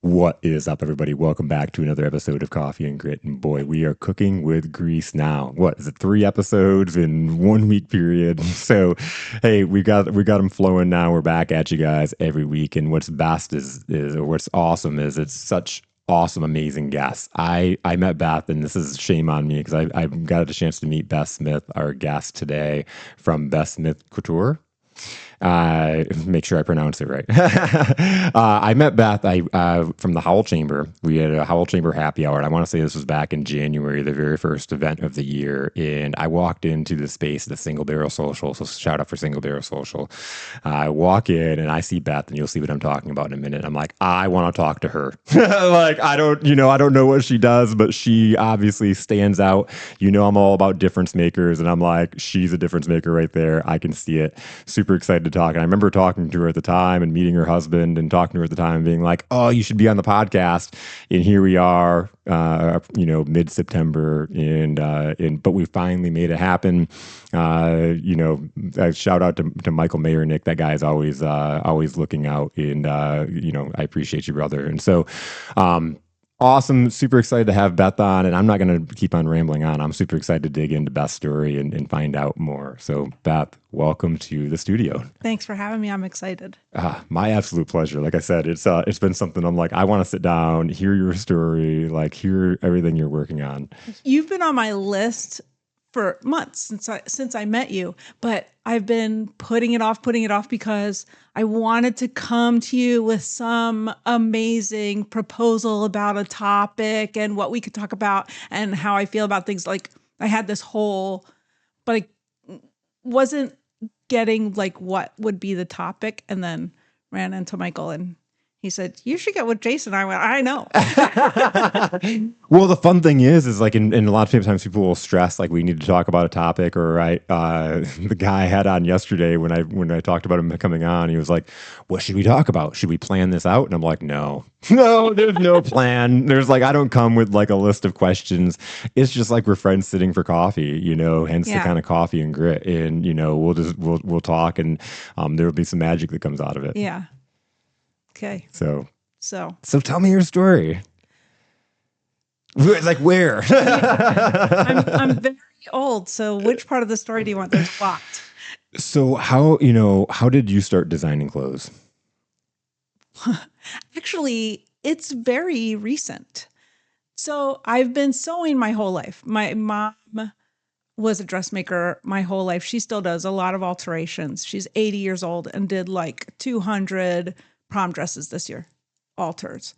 What is up, everybody? Welcome back to another episode of Coffee and Grit. And boy, we are cooking with grease now. What is it? 3 episodes in 1 week period. So, hey, we got them flowing now. We're back at you guys every week. And what's best is or what's awesome is it's such awesome, amazing guests. I met Beth, and this is shame on me because I got a chance to meet Beth Smith, our guest today from Beth Smith Couture. Make sure I pronounce it right. I met Beth from the Howell Chamber. We had a Howell Chamber Happy Hour. And I want to say this was back in January, the very first event of the year. And I walked into the space at the Single Barrel Social. So shout out for Single Barrel Social. I walk in and I see Beth, and you'll see what I'm talking about in a minute. I'm like, I want to talk to her. Like, I don't know what she does, but she obviously stands out. I'm all about difference makers. And I'm like, she's a difference maker right there. I can see it. Super excited to talk. And I remember talking to her at the time and meeting her husband and talking to her at the time and being like, oh, you should be on the podcast. And here we are, mid-September. But we finally made it happen. I shout out to Michael Mayernick. That guy is always looking out. And, I appreciate you, brother. And so, awesome. Super excited to have Beth on, and I'm not going to keep on rambling on. I'm super excited to dig into Beth's story and find out more. So, Beth, welcome to the studio. Thanks for having me. I'm excited. My absolute pleasure. Like I said, it's been something I'm like, I want to sit down, hear your story, like hear everything you're working on. You've been on my list for months since I met you, but I've been putting it off because I wanted to come to you with some amazing proposal about a topic and what we could talk about and how I feel about things. Like I had this whole, but I wasn't getting like what would be the topic, and then ran into Michael and he said, you should get with Jason. I went, I know. Well, the fun thing is like in a lot of times people will stress like we need to talk about a topic, or the guy I had on yesterday when I talked about him coming on, he was like, what should we talk about? Should we plan this out? And I'm like, no, there's no plan. There's like, I don't come with like a list of questions. It's just like we're friends sitting for coffee, hence the kind of coffee and grit. And, we'll talk, and there'll be some magic that comes out of it. Yeah. Okay. So tell me your story. Like where? I'm very old. So which part of the story do you want? There's locked. So how did you start designing clothes? Actually, it's very recent. So I've been sewing my whole life. My mom was a dressmaker my whole life. She still does a lot of alterations. She's 80 years old and did like 200 prom dresses this year, alters,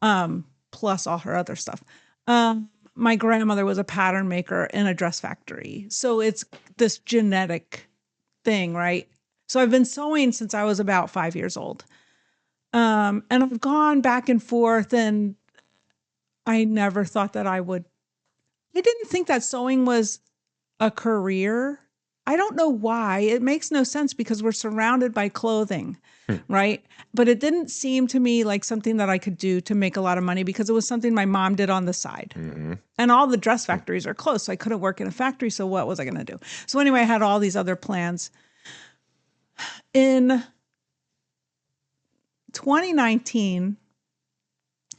plus all her other stuff. My grandmother was a pattern maker in a dress factory. So it's this genetic thing, right? So I've been sewing since I was about 5 years old. And I've gone back and forth, and I never thought that I didn't think that sewing was a career. I don't know why. It makes no sense because we're surrounded by clothing, right? But it didn't seem to me like something that I could do to make a lot of money because it was something my mom did on the side. Mm-hmm. And all the dress factories are closed, so I couldn't work in a factory, so what was I going to do? So anyway, I had all these other plans. In 2019,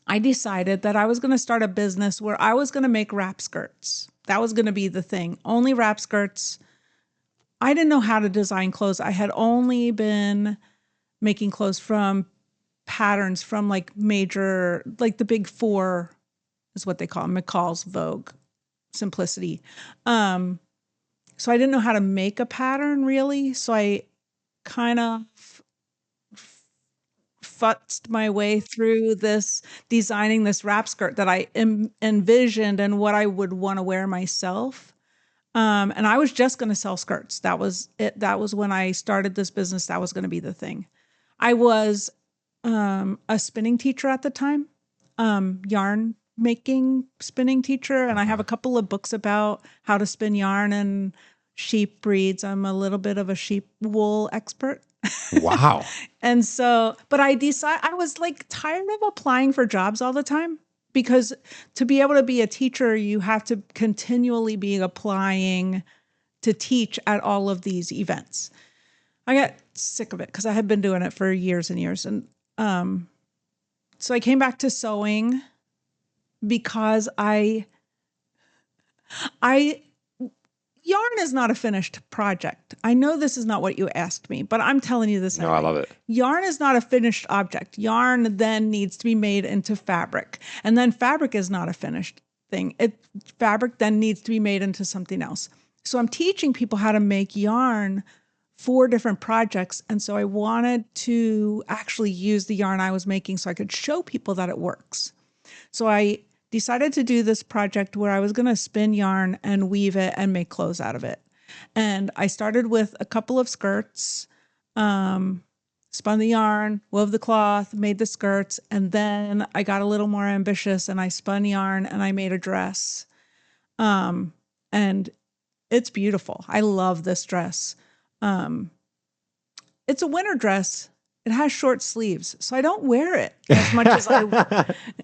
I decided that I was going to start a business where I was going to make wrap skirts. That was going to be the thing. Only wrap skirts. I didn't know how to design clothes. I had only been making clothes from patterns from like major, like the big four is what they call them, McCall's, Vogue, Simplicity. So I didn't know how to make a pattern really. So I kind of futzed my way through this, designing this wrap skirt that I envisioned and what I would want to wear myself. And I was just going to sell skirts. That was it. That was when I started this business. That was going to be the thing. I was a spinning teacher at the time, yarn making spinning teacher. And I have a couple of books about how to spin yarn and sheep breeds. I'm a little bit of a sheep wool expert. Wow. And so, but I was like tired of applying for jobs all the time. Because to be able to be a teacher, you have to continually be applying to teach at all of these events. I got sick of it because I had been doing it for years and years. And So I came back to sewing because I yarn is not a finished project. I know this is not what you asked me, but I'm telling you this No, I anyway. love it. Yarn is not a finished object. Yarn then needs to be made into fabric. And then fabric is not a finished thing. Fabric then needs to be made into something else. So I'm teaching people how to make yarn for different projects. And so I wanted to actually use the yarn I was making so I could show people that it works. So I decided to do this project where I was going to spin yarn and weave it and make clothes out of it. And I started with a couple of skirts, spun the yarn, wove the cloth, made the skirts, and then I got a little more ambitious and I spun yarn and I made a dress. And it's beautiful. I love this dress. It's a winter dress. It has short sleeves, so I don't wear it as much as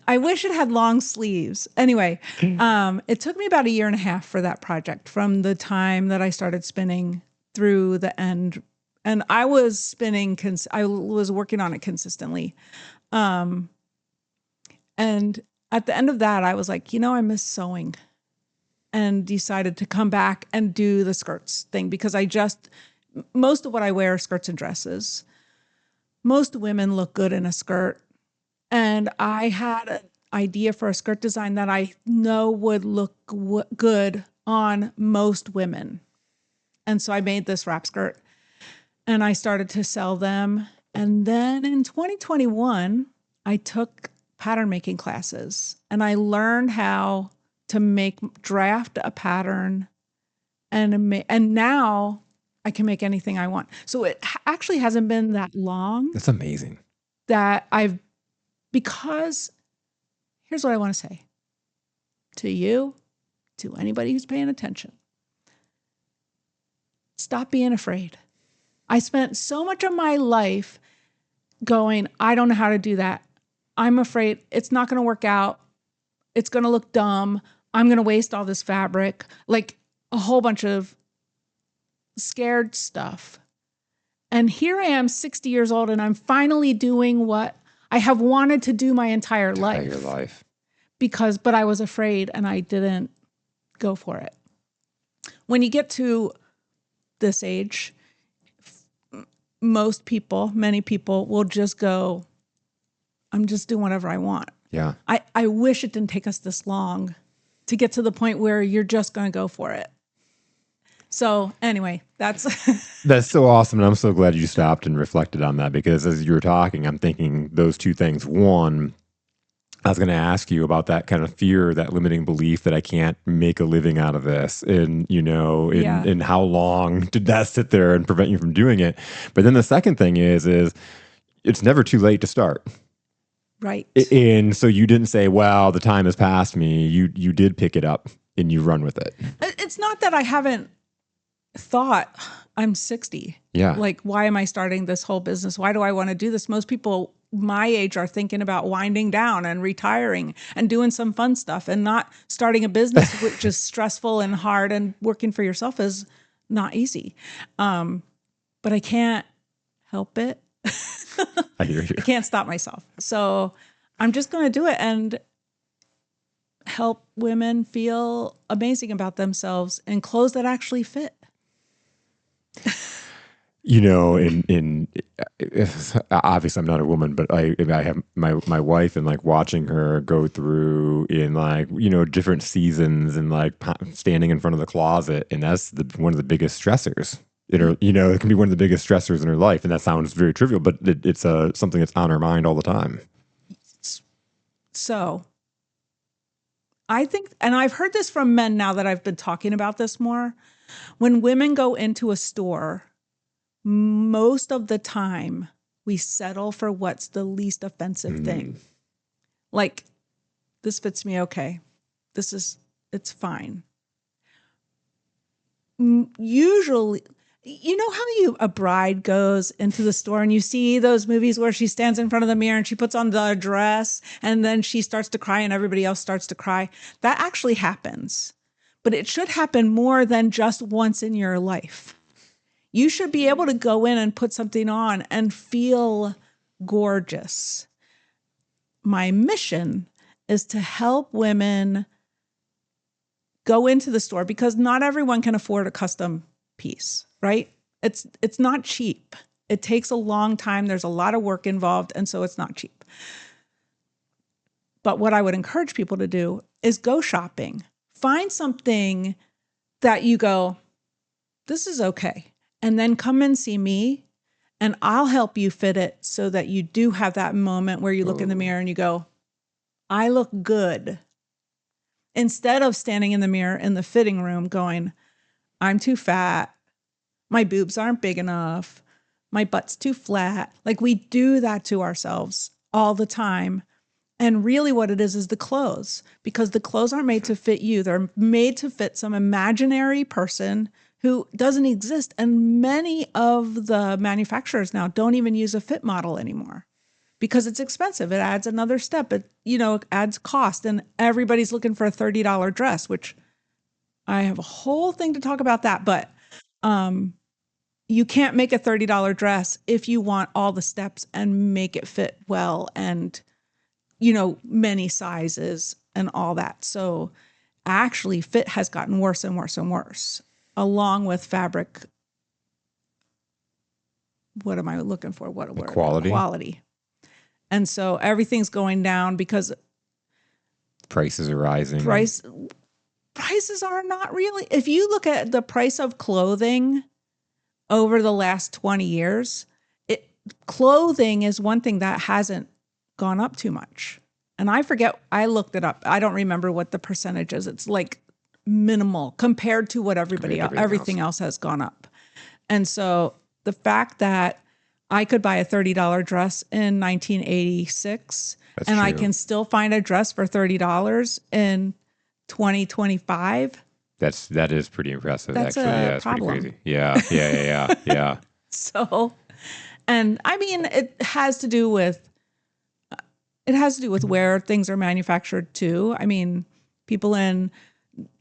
I wish it had long sleeves. Anyway, it took me about 1.5 years for that project, from the time that I started spinning through the end. And I was spinning, I was working on it consistently. And at the end of that, I was like, I miss sewing, and decided to come back and do the skirts thing because most of what I wear are skirts and dresses. Most women look good in a skirt. And I had an idea for a skirt design that I know would look good on most women. And so I made this wrap skirt and I started to sell them. And then in 2021, I took pattern making classes and I learned how to draft a pattern and now I can make anything I want. So it actually hasn't been that long That's amazing. that because here's what I want to say to you, to anybody who's paying attention. Stop being afraid. I spent so much of my life going, I don't know how to do that. I'm afraid it's not going to work out. It's going to look dumb. I'm going to waste all this fabric. Like a whole bunch of scared stuff. And here I am, 60 years old, and I'm finally doing what I have wanted to do my entire life. But I was afraid and I didn't go for it. When you get to this age, many people will just go, I'm just doing whatever I want. Yeah. I wish it didn't take us this long to get to the point where you're just going to go for it. So anyway, that's so awesome. And I'm so glad you stopped and reflected on that, because as you were talking, I'm thinking those two things. One, I was going to ask you about that kind of fear, that limiting belief that I can't make a living out of this. And, and how long did that sit there and prevent you from doing it? But then the second thing is it's never too late to start. Right. And so you didn't say, well, the time has passed me. You did pick it up and you run with it. It's not that I haven't thought. I'm 60. Yeah. Like, why am I starting this whole business? Why do I want to do this? Most people my age are thinking about winding down and retiring and doing some fun stuff, and not starting a business, which is stressful and hard, and working for yourself is not easy. But I can't help it. I hear you. I can't stop myself. So I'm just going to do it and help women feel amazing about themselves in clothes that actually fit. Obviously I'm not a woman, but I have my wife, and like watching her go through in different seasons and like standing in front of the closet, and that's one of the biggest stressors. It can be one of the biggest stressors in her life, and that sounds very trivial, but it's something that's on her mind all the time. So I think, and I've heard this from men now that I've been talking about this more, when women go into a store, most of the time we settle for what's the least offensive thing. Like, this fits me okay. It's fine. Usually, how a bride goes into the store and you see those movies where she stands in front of the mirror and she puts on the dress and then she starts to cry and everybody else starts to cry. That actually happens, but it should happen more than just once in your life. You should be able to go in and put something on and feel gorgeous. my mission is to help women go into the store, because not everyone can afford a custom piece, right? It's not cheap. It takes a long time. There's a lot of work involved, and so it's not cheap. But what I would encourage people to do is go shopping. Find something that you go, this is okay. And then come and see me, and I'll help you fit it so that you do have that moment where you look in the mirror and you go, I look good. Instead of standing in the mirror in the fitting room going, I'm too fat. My boobs aren't big enough. My butt's too flat. Like, we do that to ourselves all the time. And really what it is the clothes, because the clothes aren't made to fit you. They're made to fit some imaginary person who doesn't exist. And many of the manufacturers now don't even use a fit model anymore because it's expensive. It adds another step. It adds cost. And everybody's looking for a $30 dress, which I have a whole thing to talk about that. But you can't make a $30 dress if you want all the steps and make it fit well and many sizes and all that. So actually fit has gotten worse and worse and worse, along with fabric. What am I looking for? What a word? Quality. And so everything's going down because prices are rising. Prices are not really. If you look at the price of clothing over the last 20 years, clothing is one thing that hasn't gone up too much. And I forget, I looked it up. I don't remember what the percentage is. It's like minimal compared to what everything else has gone up. And so the fact that I could buy a $30 dress in 1986 and true. I can still find a dress for $30 in 2025. That is pretty impressive. That's actually. A yeah, it's problem. Pretty crazy. Yeah. So, and I mean, it has to do with where things are manufactured too. I mean, people in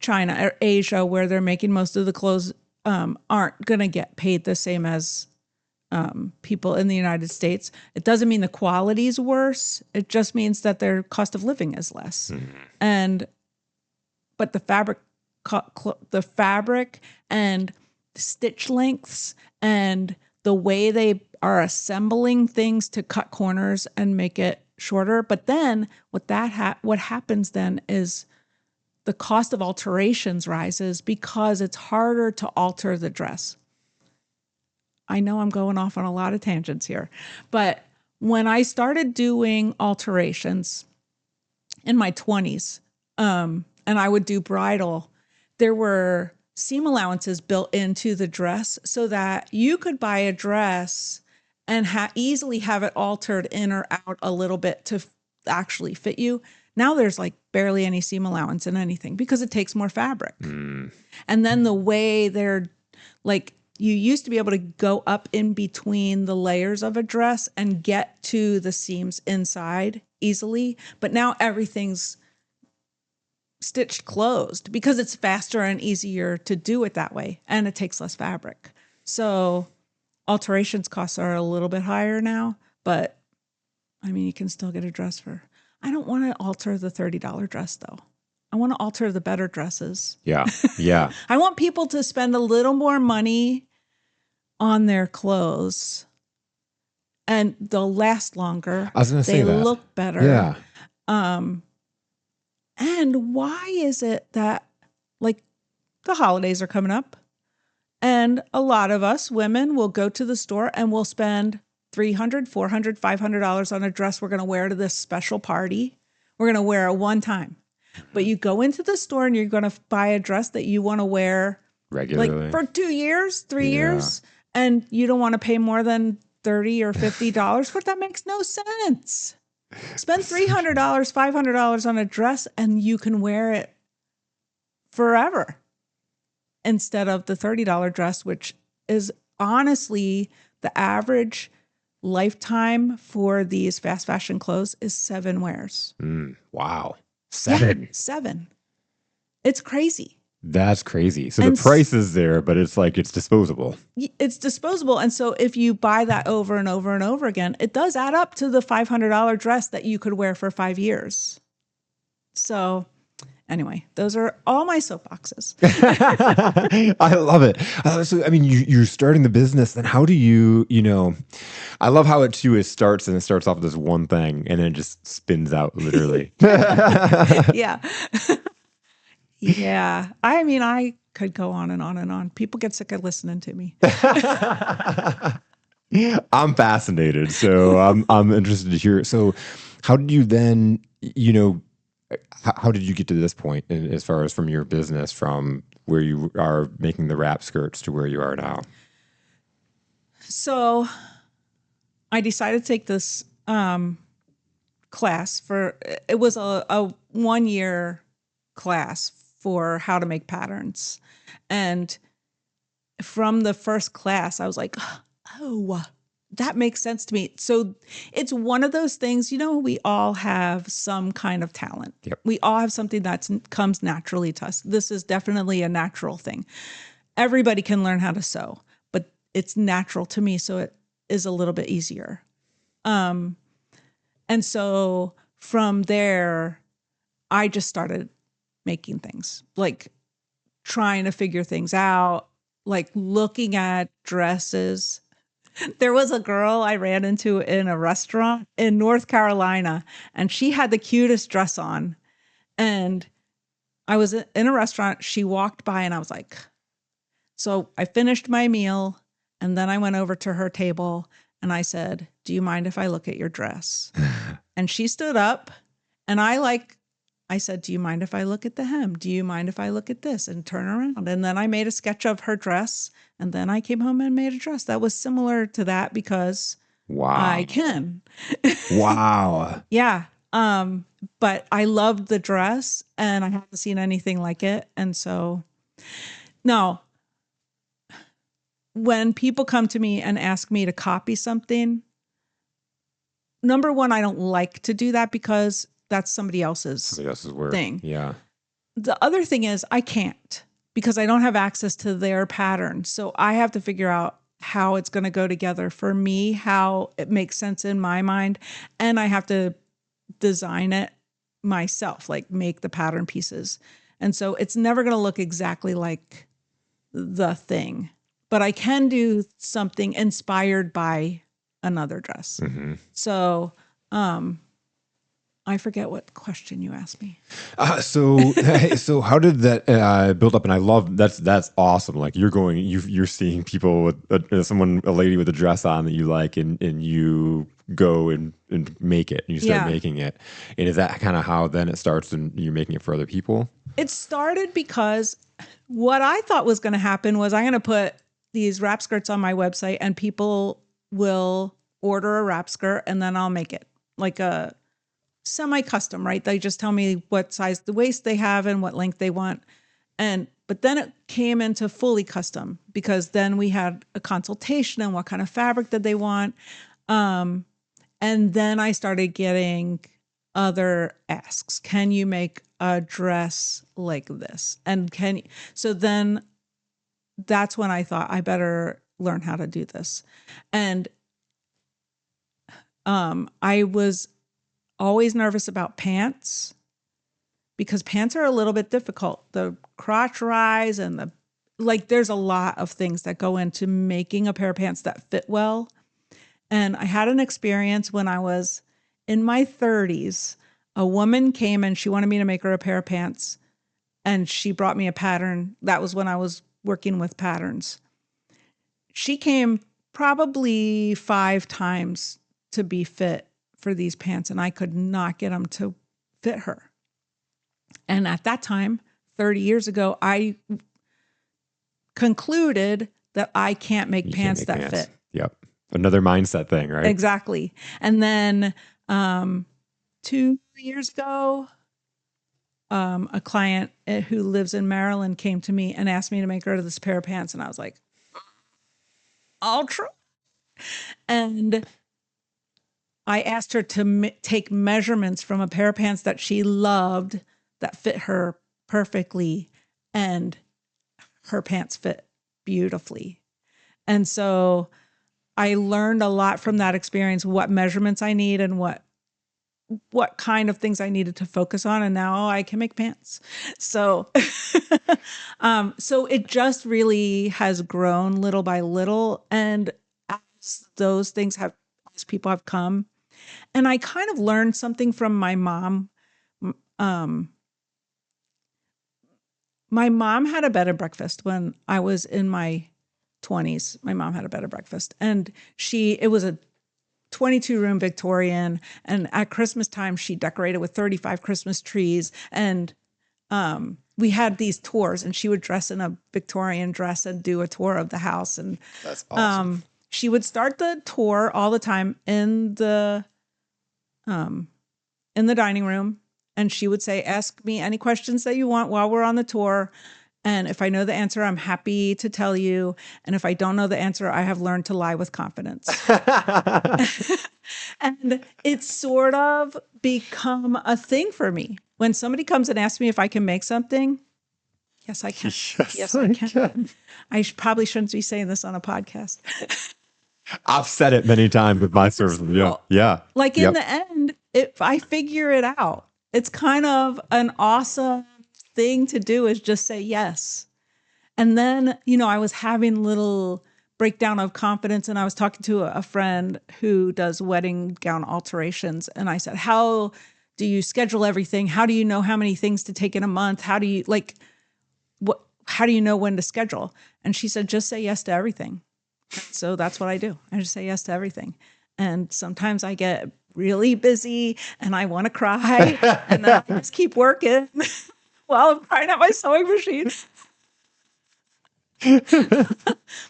China or Asia, where they're making most of the clothes, aren't going to get paid the same as people in the United States. It doesn't mean the quality is worse. It just means that their cost of living is less. Mm-hmm. But the fabric and stitch lengths and the way they are assembling things to cut corners and make it shorter. But then what happens then is the cost of alterations rises because it's harder to alter the dress. I know I'm going off on a lot of tangents here, but when I started doing alterations in my 20s, and I would do bridal, there were seam allowances built into the dress so that you could buy a dress and easily have it altered in or out a little bit to actually fit you. Now there's like barely any seam allowance in anything because it takes more fabric. Mm. And then the way they're like, you used to be able to go up in between the layers of a dress and get to the seams inside easily. But now everything's stitched closed because it's faster and easier to do it that way. And it takes less fabric. So alterations costs are a little bit higher now, but I mean, you can still get a dress for, I don't want to alter the $30 dress though. I want to alter the better dresses. Yeah. I want people to spend a little more money on their clothes and they'll last longer. I was going to say that. They look better. Yeah. And why is it that, like, the holidays are coming up and a lot of us women will go to the store and we'll spend $300, $400, $500 on a dress we're going to wear to this special party. We're going to wear it one time. But you go into the store and you're going to buy a dress that you want to wear regularly, like for 2 years, 3 years, and you don't want to pay more than $30 or $50. But that makes no sense. Spend $300, $500 on a dress and you can wear it forever instead of the $30 dress, which is honestly the average lifetime for these fast fashion clothes is 7 wears. Wow. 7. Yeah, 7. It's crazy. That's crazy. So the And price is there, but it's like it's disposable. it's disposable. And so if you buy that over and over and over again, it does add up to the $500 dress that you could wear for 5 years. So anyway, those are all my soapboxes. I love it. So, I mean, you're starting the business, and how do I love how it too starts and it starts off with this one thing and then it just spins out literally. Yeah. Yeah. I mean, I could go on and on and on. People get sick of listening to me. I'm fascinated. So I'm interested to hear. So how did you then, how did you get to this point as far as from your business, from where you are making the wrap skirts to where you are now? So I decided to take this class it was a 1 year class for how to make patterns. And from the first class, I was like, oh, that makes sense to me. So it's one of those things, we all have some kind of talent. Yep. We all have something that comes naturally to us. This is definitely a natural thing. Everybody can learn how to sew, but it's natural to me. So it is a little bit easier. And so from there, I just started making things, like trying to figure things out, like looking at dresses. There was a girl I ran into in a restaurant in North Carolina, and she had the cutest dress on. And I was in a restaurant. She walked by, and I was like, so I finished my meal, and then I went over to her table, and I said, do you mind if I look at your dress? And she stood up, and I said, do you mind if I look at the hem? Do you mind if I look at this and turn around? And then I made a sketch of her dress. And then I came home and made a dress that was similar to that because I Wow. can. Wow. Yeah. But I loved the dress and I haven't seen anything like it. And so, no, when people come to me and ask me to copy something, number one, I don't like to do that because that's somebody else's Work. thing. Yeah. The other thing is I can't because I don't have access to their pattern. So I have to figure out how it's going to go together for me, how it makes sense in my mind. And I have to design it myself, like make the pattern pieces. And so it's never going to look exactly like the thing, but I can do something inspired by another dress. Mm-hmm. So, I forget what question you asked me. So how did that build up? And I love that's awesome. Like you're seeing people with a lady with a dress on that you like, and you go and make it, and you start making it. And is that kind of how then it starts, and you're making it for other people? It started because what I thought was going to happen was I'm going to put these wrap skirts on my website, and people will order a wrap skirt, and then I'll make it like a semi-custom, right? They just tell me what size the waist they have and what length they want. But then it came into fully custom because then we had a consultation on what kind of fabric did they want. And then I started getting other asks. Can you make a dress like this? And so then that's when I thought I better learn how to do this. And I was always nervous about pants because pants are a little bit difficult. The crotch rise and there's a lot of things that go into making a pair of pants that fit well. And I had an experience when I was in my 30s. A woman came and she wanted me to make her a pair of pants, and she brought me a pattern. That was when I was working with patterns. She came probably 5 times to be fit for these pants, and I could not get them to fit her. And at that time, 30 years ago, I concluded that I can't make pants that fit. Yep. Another mindset thing, right? Exactly. And then 2 years ago, a client who lives in Maryland came to me and asked me to make her this pair of pants. And I was like, I'll try. And I asked her to take measurements from a pair of pants that she loved that fit her perfectly. and her pants fit beautifully. And so I learned a lot from that experience, what measurements I need and what kind of things I needed to focus on. And now I can make pants. So, so it just really has grown little by little. And as those things have, as people have come, and I kind of learned something from my mom. My mom had a bed and breakfast when I was in my 20s. My mom had a bed and breakfast, and it was a 22-room Victorian, and at Christmas time she decorated with 35 Christmas trees, and we had these tours, and she would dress in a Victorian dress and do a tour of the house. And That's awesome. she would start the tour all the time in the dining room, and she would say, ask me any questions that you want while we're on the tour. And if I know the answer, I'm happy to tell you. And if I don't know the answer, I have learned to lie with confidence. And it's sort of become a thing for me. When somebody comes and asks me if I can make something, yes, I can. Yes, I can. I probably shouldn't be saying this on a podcast. I've said it many times with my services. Yeah. Well, Yeah. Like in the end, if I figure it out, it's kind of an awesome thing to do, is just say yes. And then, I was having little breakdown of confidence, and I was talking to a friend who does wedding gown alterations. And I said, how do you schedule everything? How do you know how many things to take in a month? How do you how do you know when to schedule? And she said, just say yes to everything. So that's what I do. I just say yes to everything. And sometimes I get really busy and I want to cry, and then I just keep working while I'm crying at my sewing machine.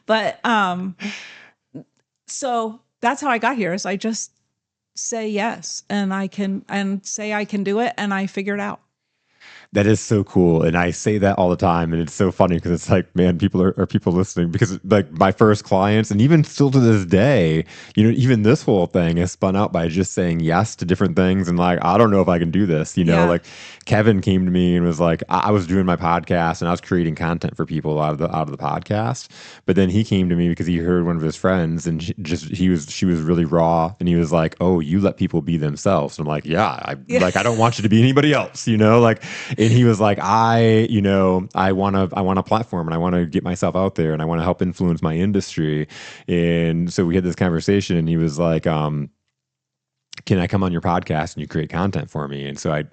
But so that's how I got here, is I just say yes, and say I can do it, and I figure it out. That is so cool. And I say that all the time. And it's so funny because it's like, man, people are people listening, because like my first clients, and even still to this day, even this whole thing is spun out by just saying yes to different things. And like, I don't know if I can do this, like Kevin came to me and was like, I was doing my podcast and I was creating content for people out of the podcast. But then he came to me because he heard one of his friends, and she was really raw. And he was like, oh, you let people be themselves. And I'm like, yeah. Like, I don't want you to be anybody else, like. And he was like, I want a platform, and I want to get myself out there, and I want to help influence my industry. And so we had this conversation, and he was like, can I come on your podcast and you create content for me? And so I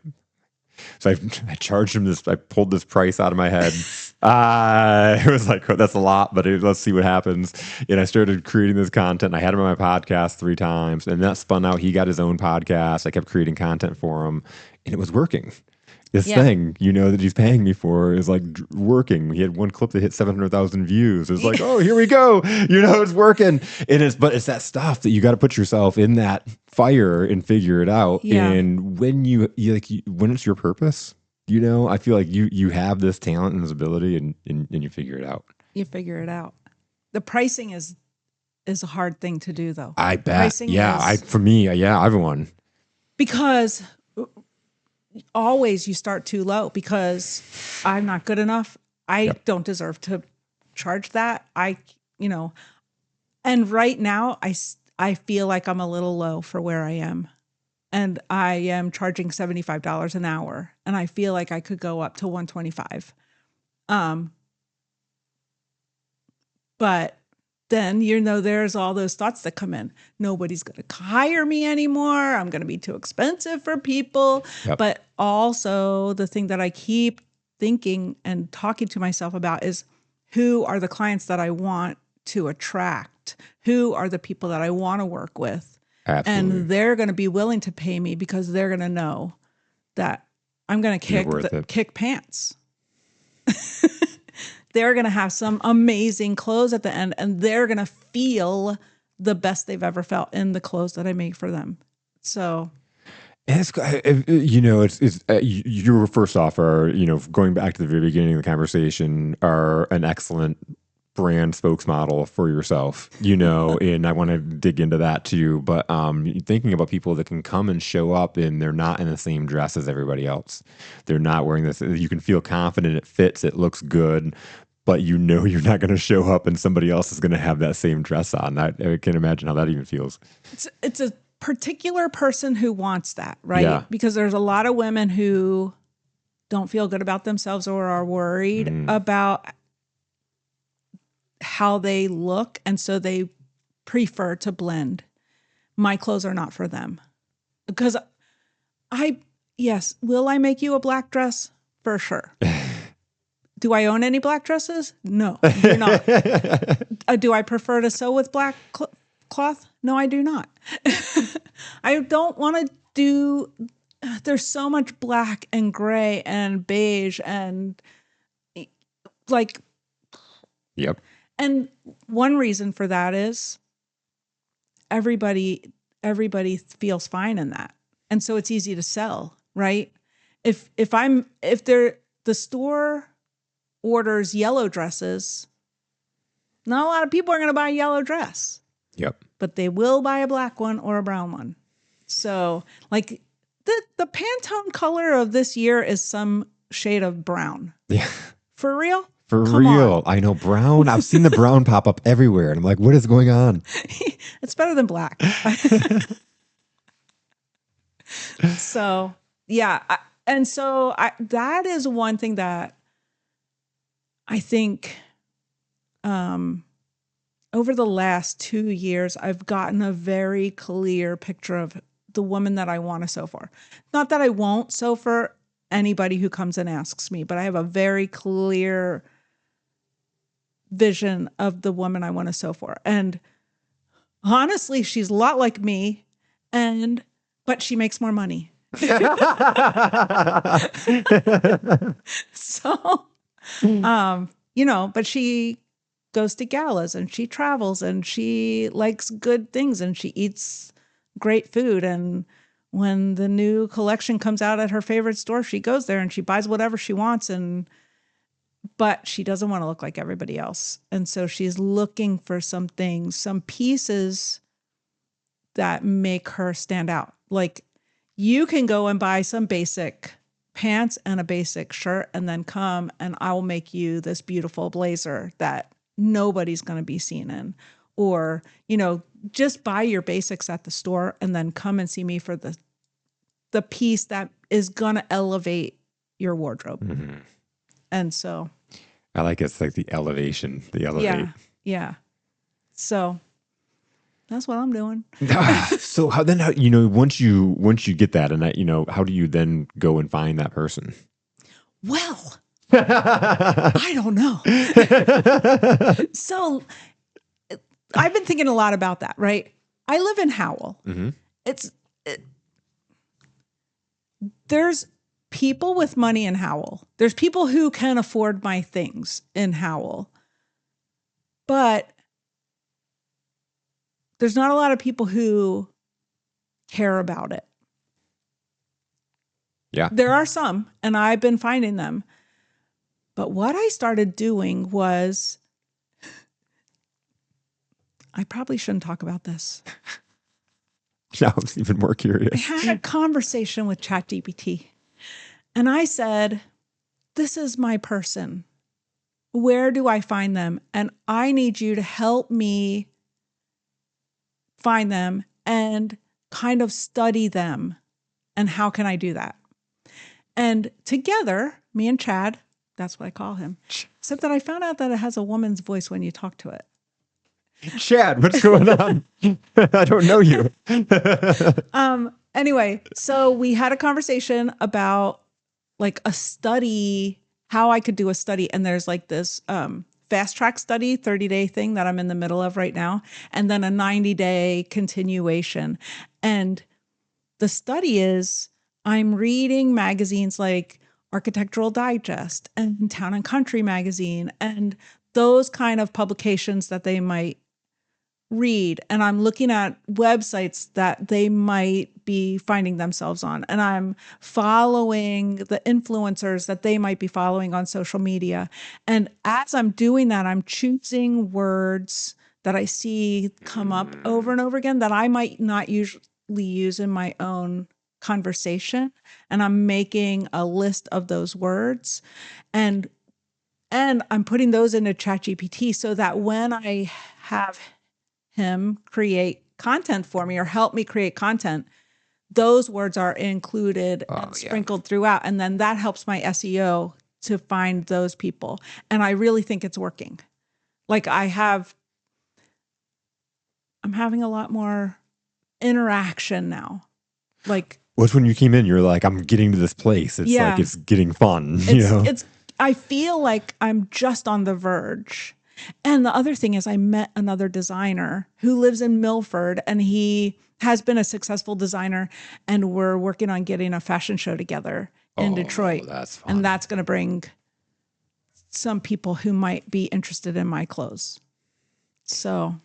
charged him this. I pulled this price out of my head. It was like, that's a lot, but let's see what happens. And I started creating this content. I had him on my podcast 3 times, and that spun out. He got his own podcast. I kept creating content for him, and it was working. This thing, that he's paying me for is like working. He had one clip that hit 700,000 views. It's like, oh, here we go. It's working. But it's that stuff that you got to put yourself in that fire and figure it out. Yeah. And when when it's your purpose, I feel like you have this talent and this ability, and you figure it out. You figure it out. The pricing is a hard thing to do, though. I bet. Pricing for me, everyone. Because always you start too low, because I'm not good enough. I don't deserve to charge that. And right now I feel like I'm a little low for where I am. And I am charging $75 an hour, and I feel like I could go up to $125. But then, there's all those thoughts that come in. Nobody's going to hire me anymore. I'm going to be too expensive for people. Yep. But also the thing that I keep thinking and talking to myself about is, who are the clients that I want to attract? Who are the people that I want to work with? Absolutely. And they're going to be willing to pay me, because they're going to know that I'm going to kick pants. They're going to have some amazing clothes at the end, and they're going to feel the best they've ever felt in the clothes that I make for them. So, it's you first off are, going back to the very beginning of the conversation, are an excellent brand spokesmodel for yourself, and I want to dig into that too. But thinking about people that can come and show up and they're not in the same dress as everybody else. They're not wearing this. You can feel confident, it fits, it looks good, but you're not going to show up and somebody else is going to have that same dress on. I can imagine how that even feels. It's a particular person who wants that, right? Yeah. Because there's a lot of women who don't feel good about themselves or are worried about how they look, and so they prefer to blend. My clothes are not for them. Because will I make you a black dress? For sure. Do I own any black dresses? No, I do not. Do I prefer to sew with black cloth? No, I do not. I don't want to do, there's so much black and gray and beige and like. Yep. And one reason for that is everybody feels fine in that. And so it's easy to sell, right? If the store orders yellow dresses, not a lot of people are going to buy a yellow dress. Yep. But they will buy a black one or a brown one. So like the Pantone color of this year is some shade of brown. Yeah. For real? For Come real. on. I know brown. I've seen the brown pop up everywhere. And I'm like, what is going on? It's better than black. So, yeah. That is one thing that I think over the last 2 years, I've gotten a very clear picture of the woman that I want to sew for. Not that I won't sew for anybody who comes and asks me, but I have a very clear vision of the woman I want to sew for. And honestly, she's a lot like me, but she makes more money. So, but she goes to galas and she travels and she likes good things and she eats great food. And when the new collection comes out at her favorite store, she goes there and she buys whatever she wants. But she doesn't want to look like everybody else. And so she's looking for some things, some pieces that make her stand out. Like you can go and buy some basic pants and a basic shirt and then come and I will make you this beautiful blazer that nobody's going to be seen in. Or, just buy your basics at the store and then come and see me for the piece that is going to elevate your wardrobe. Mm-hmm. And so I like it's like the elevation, the elevate. Yeah. So that's what I'm doing. So once you get that and how do you then go and find that person? Well, I don't know. So I've been thinking a lot about that, right? I live in Howell. Mm-hmm. There's people with money in Howell. There's people who can afford my things in Howell. But there's not a lot of people who care about it. Yeah. There are some, and I've been finding them. But what I started doing was, I probably shouldn't talk about this. Now I'm even more curious. I had a conversation with ChatGPT. And I said, this is my person. Where do I find them? And I need you to help me find them and kind of study them. And how can I do that? And together, me and Chad, that's what I call him, except that I found out that it has a woman's voice when you talk to it. Chad, what's going on? I don't know you. Anyway, so we had a conversation about like a study, how I could do a study. And there's like this fast track study, 30-day thing that I'm in the middle of right now. And then a 90-day continuation. And the study is I'm reading magazines like Architectural Digest and Town and Country magazine and those kind of publications that they might read, and I'm looking at websites that they might be finding themselves on, and I'm following the influencers that they might be following on social media. And as I'm doing that, I'm choosing words that I see come up over and over again that I might not usually use in my own conversation, and I'm making a list of those words, and I'm putting those into ChatGPT so that when I have him create content for me or help me create content, those words are included and sprinkled throughout. And then that helps my SEO to find those people. And I really think it's working. Like I'm having a lot more interaction now. Like, What's when you came in, you're like, I'm getting to this place. It's like, it's getting fun, you know? I feel like I'm just on the verge. And the other thing is I met another designer who lives in Milford, and he has been a successful designer, and we're working on getting a fashion show together in Detroit. That's fun. And that's going to bring some people who might be interested in my clothes. So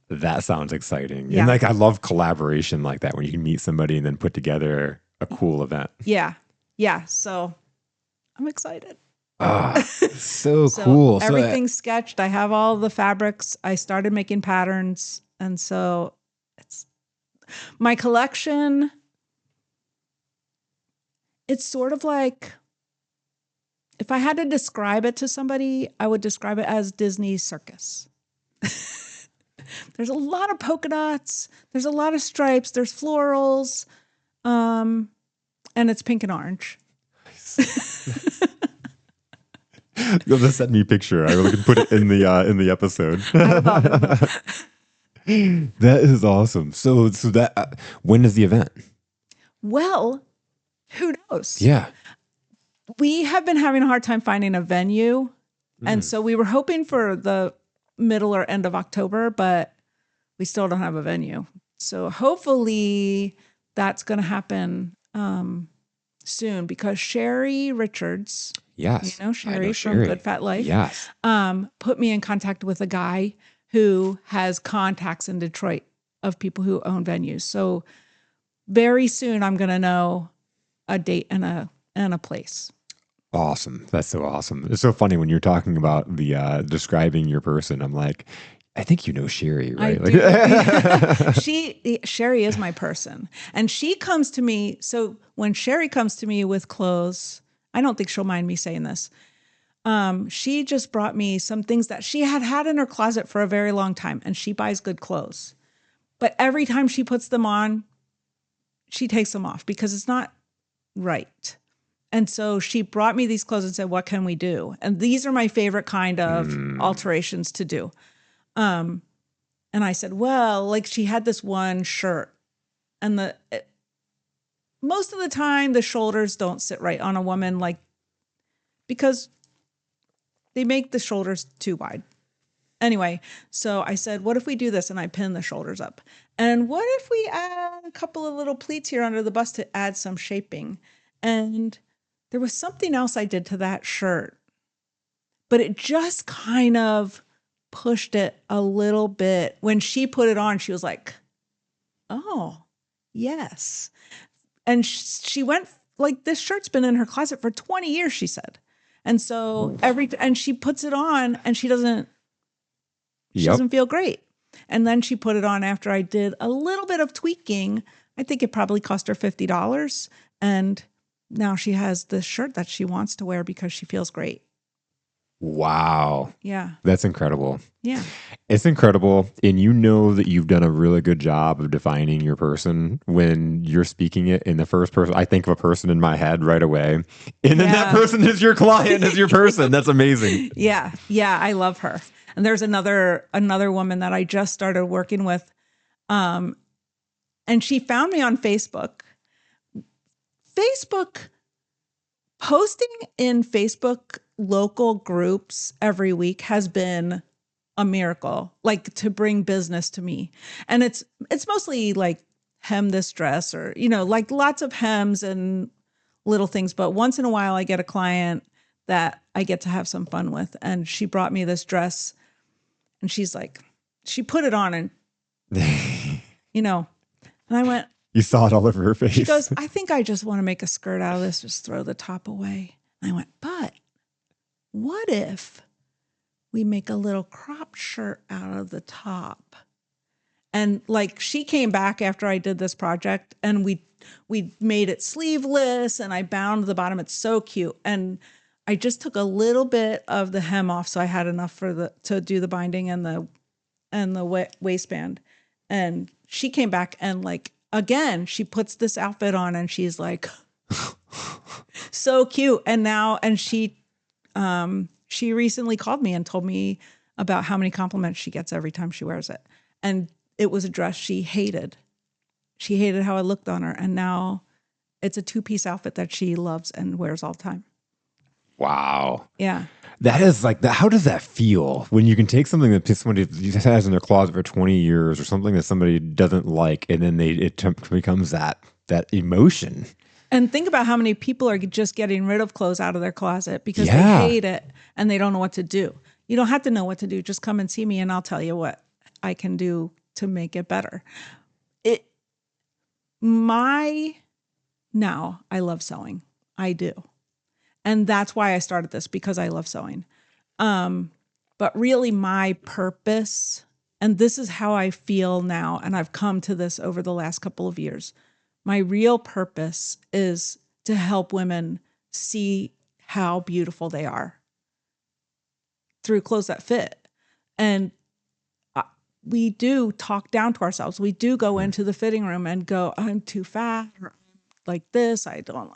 that sounds exciting. Yeah. And like, I love collaboration like that when you can meet somebody and then put together a cool event. Yeah. So I'm excited. So cool. Everything's sketched. I have all the fabrics. I started making patterns. And so it's my collection. It's sort of like, if I had to describe it to somebody, I would describe it as Disney circus. There's a lot of polka dots. There's a lot of stripes. There's florals. And it's pink and orange. You'll just send me a picture. I can put it in the episode. That is awesome. So that when is the event? Well, who knows? Yeah. We have been having a hard time finding a venue. And so we were hoping for the middle or end of October, but we still don't have a venue. So hopefully that's going to happen soon, because Sherry Richards, Yes. you know Sherry from Good Fat Life, yes, put me in contact with a guy who has contacts in Detroit of people who own venues. So very soon I'm going to know a date and a place. Awesome. That's so awesome. It's so funny when you're talking about the describing your person. I'm like, I think you know Sherry, right? I do. Sherry is my person. And she comes to me. So when Sherry comes to me with clothes, I don't think she'll mind me saying this. She just brought me some things that she had in her closet for a very long time, and she buys good clothes. But every time she puts them on, she takes them off because it's not right. And so she brought me these clothes and said, what can we do? And these are my favorite kind of alterations to do. And I said, well, like, she had this one shirt, and most of the time the shoulders don't sit right on a woman, like, because they make the shoulders too wide. Anyway, so I said, what if we do this? And I pin the shoulders up. And what if we add a couple of little pleats here under the bust to add some shaping? And there was something else I did to that shirt, but it just kind of pushed it a little bit. When she put it on, she was like, oh, yes. And she went, like, this shirt's been in her closet for 20 years, she said. And so and she puts it on, and she doesn't feel great. And then she put it on after I did a little bit of tweaking. I think it probably cost her $50. And now she has this shirt that she wants to wear because she feels great. Wow. Yeah. That's incredible. Yeah. It's incredible. And you know that you've done a really good job of defining your person when you're speaking it in the first person. I think of a person in my head right away. And then that person is your client, is your person. That's amazing. Yeah. Yeah. I love her. And there's another woman that I just started working with. And she found me on Facebook. Posting in Facebook local groups every week has been a miracle, like, to bring business to me. And it's mostly like hem this dress, or, you know, like lots of hems and little things. But once in a while I get a client that I get to have some fun with. And she brought me this dress, and she's like, she put it on, and you know. And I went, You saw it all over her she face. goes, I think I just want to make a skirt out of this, just throw the top away. And I went, but what if we make a little crop shirt out of the top? And like she came back after I did this project and we made it sleeveless and I bound the bottom. It's so cute. And I just took a little bit of the hem off so I had enough for to do the binding and the waistband. And she came back and like again, she puts this outfit on and she's like so cute. And now she recently called me and told me about how many compliments she gets every time she wears it. And it was a dress she hated. She hated how it looked on her. And now it's a 2-piece outfit that she loves and wears all the time. Wow. Yeah. That is like that. How does that feel when you can take something that somebody has in their closet for 20 years or something that somebody doesn't like, and then it becomes that emotion? And think about how many people are just getting rid of clothes out of their closet because they Yeah. hate it and they don't know what to do. You don't have to know what to do. Just come and see me and I'll tell you what I can do to make it better. Now I love sewing. I do. And that's why I started this, because I love sewing. But really my purpose, and this is how I feel now, and I've come to this over the last couple of years. My real purpose is to help women see how beautiful they are through clothes that fit. And we do talk down to ourselves. We do go into the fitting room and go, I'm too fat, or like this. I don't.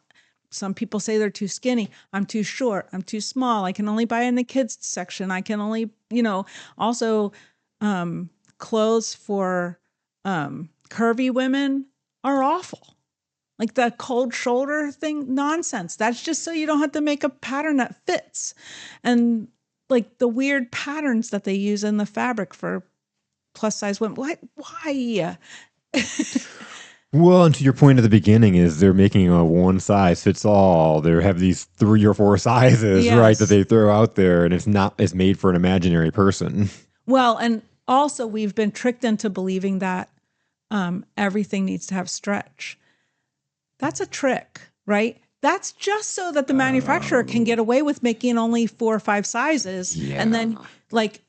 Some people say they're too skinny. I'm too short. I'm too small. I can only buy in the kids section. I can only, also clothes for curvy women are awful. Like the cold shoulder thing, nonsense. That's just so you don't have to make a pattern that fits. And like the weird patterns that they use in the fabric for plus size women. Why? Well, and to your point at the beginning is they're making a one size fits all. They have these 3 or 4 sizes, right, that Yes. they throw out there, and it's made for an imaginary person. Well, and also we've been tricked into believing that everything needs to have stretch. That's a trick, right? That's just so that the manufacturer can get away with making only 4 or 5 sizes. Yeah. And then like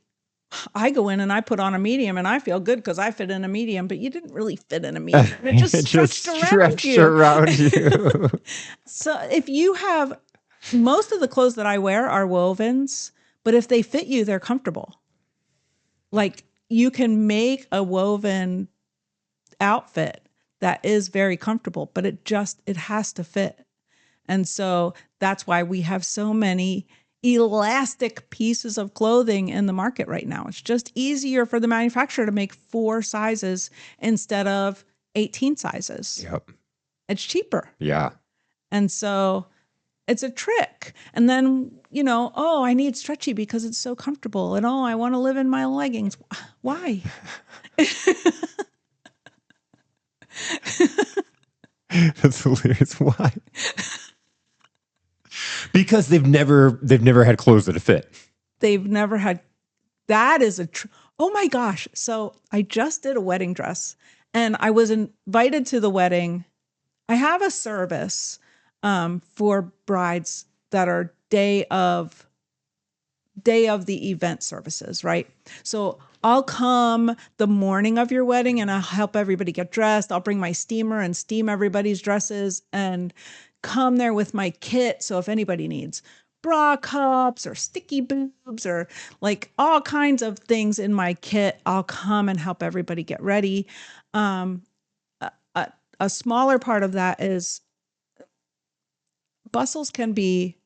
I go in and I put on a medium and I feel good because I fit in a medium, but you didn't really fit in a medium. It just stretched around you. So if you have, most of the clothes that I wear are wovens, but if they fit you, they're comfortable. Like you can make a woven outfit that is very comfortable, but it has to fit. And so that's why we have so many elastic pieces of clothing in the market right now. It's just easier for the manufacturer to make 4 sizes instead of 18 sizes. Yep. It's cheaper. Yeah. And so it's a trick. And then, I need stretchy because it's so comfortable. And I want to live in my leggings. Why? That's hilarious. Why? Because they've never had clothes that fit. They've never had. That is oh my gosh. So I just did a wedding dress and I was invited to the wedding. I have a service for brides that are day of the event services, right? So I'll come the morning of your wedding and I'll help everybody get dressed. I'll bring my steamer and steam everybody's dresses and come there with my kit. So if anybody needs bra cups or sticky boobs or like all kinds of things in my kit, I'll come and help everybody get ready. A smaller part of that is bustles can be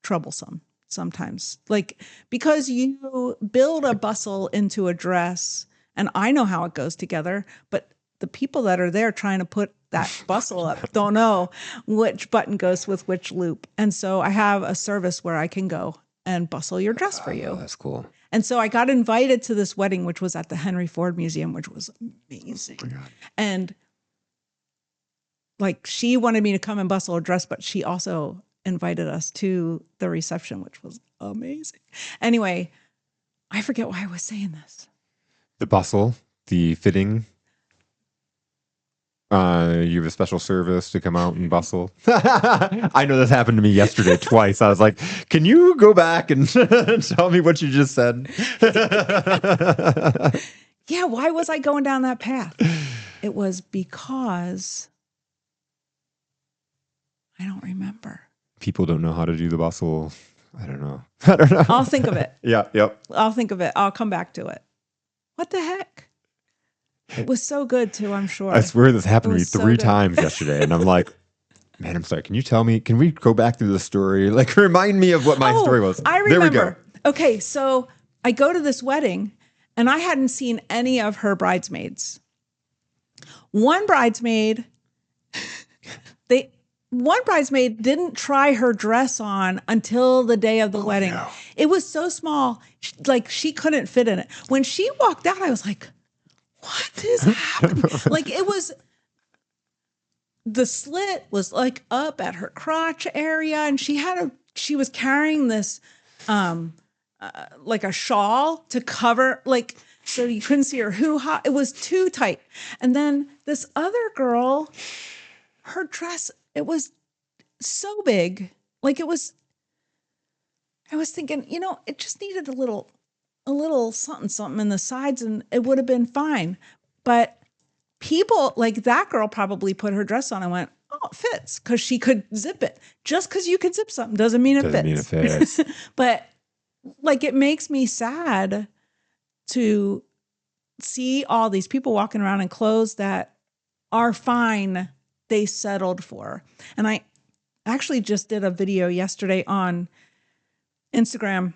troublesome sometimes, like because you build a bustle into a dress and I know how it goes together, but the people that are there trying to put that bustle up don't know which button goes with which loop. And so I have a service where I can go and bustle your dress for you. Oh, that's cool. And so I got invited to this wedding, which was at the Henry Ford Museum, which was amazing. Oh, and like she wanted me to come and bustle a dress, but she also invited us to the reception, which was amazing. Anyway, I forget why I was saying this. The bustle. the fitting. You have a special service to come out and bustle. I know this happened to me yesterday twice. I was like, "Can you go back and tell me what you just said?" Yeah, why was I going down that path? It was because I don't remember. People don't know how to do the bustle. I don't know. I don't know. I'll think of it. Yeah, yep. I'll think of it. I'll come back to it. What the heck? It was so good too, I'm sure. I swear this happened to me was so 3 good. times yesterday, and I'm like, man, I'm sorry. Can you tell me? Can we go back through the story? Like, remind me of what my story was. I remember. There we go. Okay, so I go to this wedding, and I hadn't seen any of her bridesmaids. One bridesmaid didn't try her dress on until the day of the wedding. No. It was so small, like she couldn't fit in it. When she walked out, I was like, what is happening? Like it was, the slit was like up at her crotch area, and she was carrying this like a shawl to cover, like, so you couldn't see her hoo-ha. It was too tight. And then this other girl, her dress, it was so big. Like I was thinking, it just needed a little something in the sides and it would have been fine. But people, like that girl probably put her dress on and went, oh, it fits, because she could zip it. Just because you could zip something doesn't mean it fits. But like, it makes me sad to see all these people walking around in clothes that are fine, they settled for. And I actually just did a video yesterday on Instagram,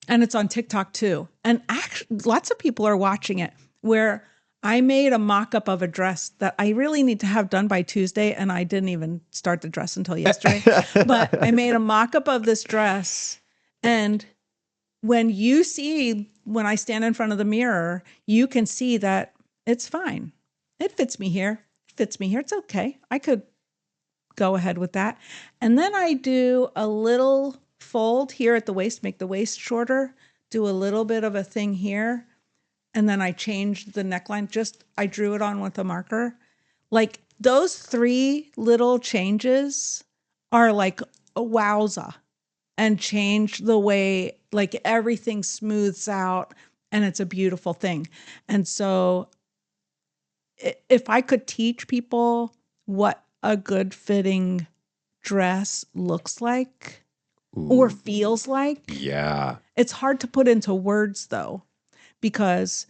and it's on TikTok too. And actually, lots of people are watching it, where I made a mock-up of a dress that I really need to have done by Tuesday, and I didn't even start the dress until yesterday. But I made a mock-up of this dress, and when I stand in front of the mirror, you can see that it's fine. It fits me here. It fits me here. It's okay. I could go ahead with that. And then I do a little fold here at the waist, make the waist shorter, do a little bit of a thing here. And then I changed the neckline. I drew it on with a marker. Like those 3 little changes are like a wowza, and change the way, like, everything smooths out, and it's a beautiful thing. And so if I could teach people what a good fitting dress looks like, or feels like. Yeah. It's hard to put into words though, because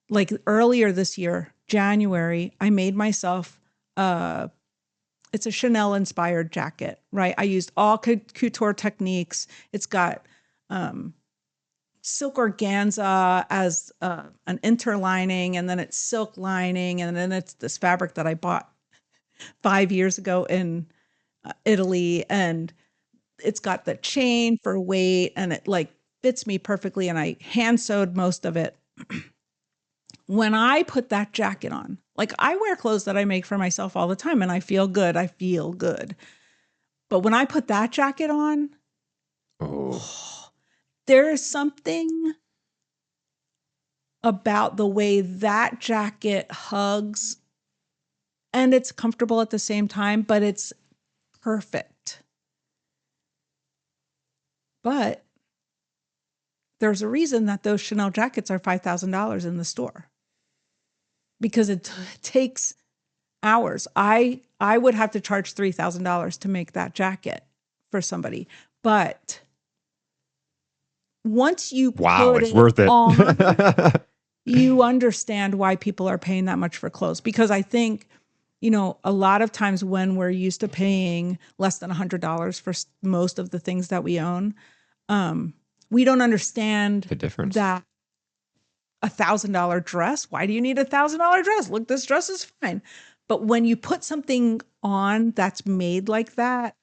like earlier this year, January, I made myself it's a Chanel inspired jacket, right? I used all couture techniques. It's got silk organza as an interlining, and then it's silk lining, and then it's this fabric that I bought 5 years ago in Italy, and it's got the chain for weight, and it like fits me perfectly, and I hand sewed most of it. When I put that jacket on, like I wear clothes that I make for myself all the time, and I feel good. But when I put that jacket on, there is something about the way that jacket hugs, and it's comfortable at the same time, but it's perfect. But there's a reason that those Chanel jackets are $5,000 in the store, because it takes hours. I would have to charge $3,000 to make that jacket for somebody. But once you put it's worth it on, you understand why people are paying that much for clothes. Because I think, a lot of times when we're used to paying less than $100 for most of the things that we own, we don't understand the difference. That $1,000 dress, why do you need $1,000 dress? Look, this dress is fine. But when you put something on that's made like that,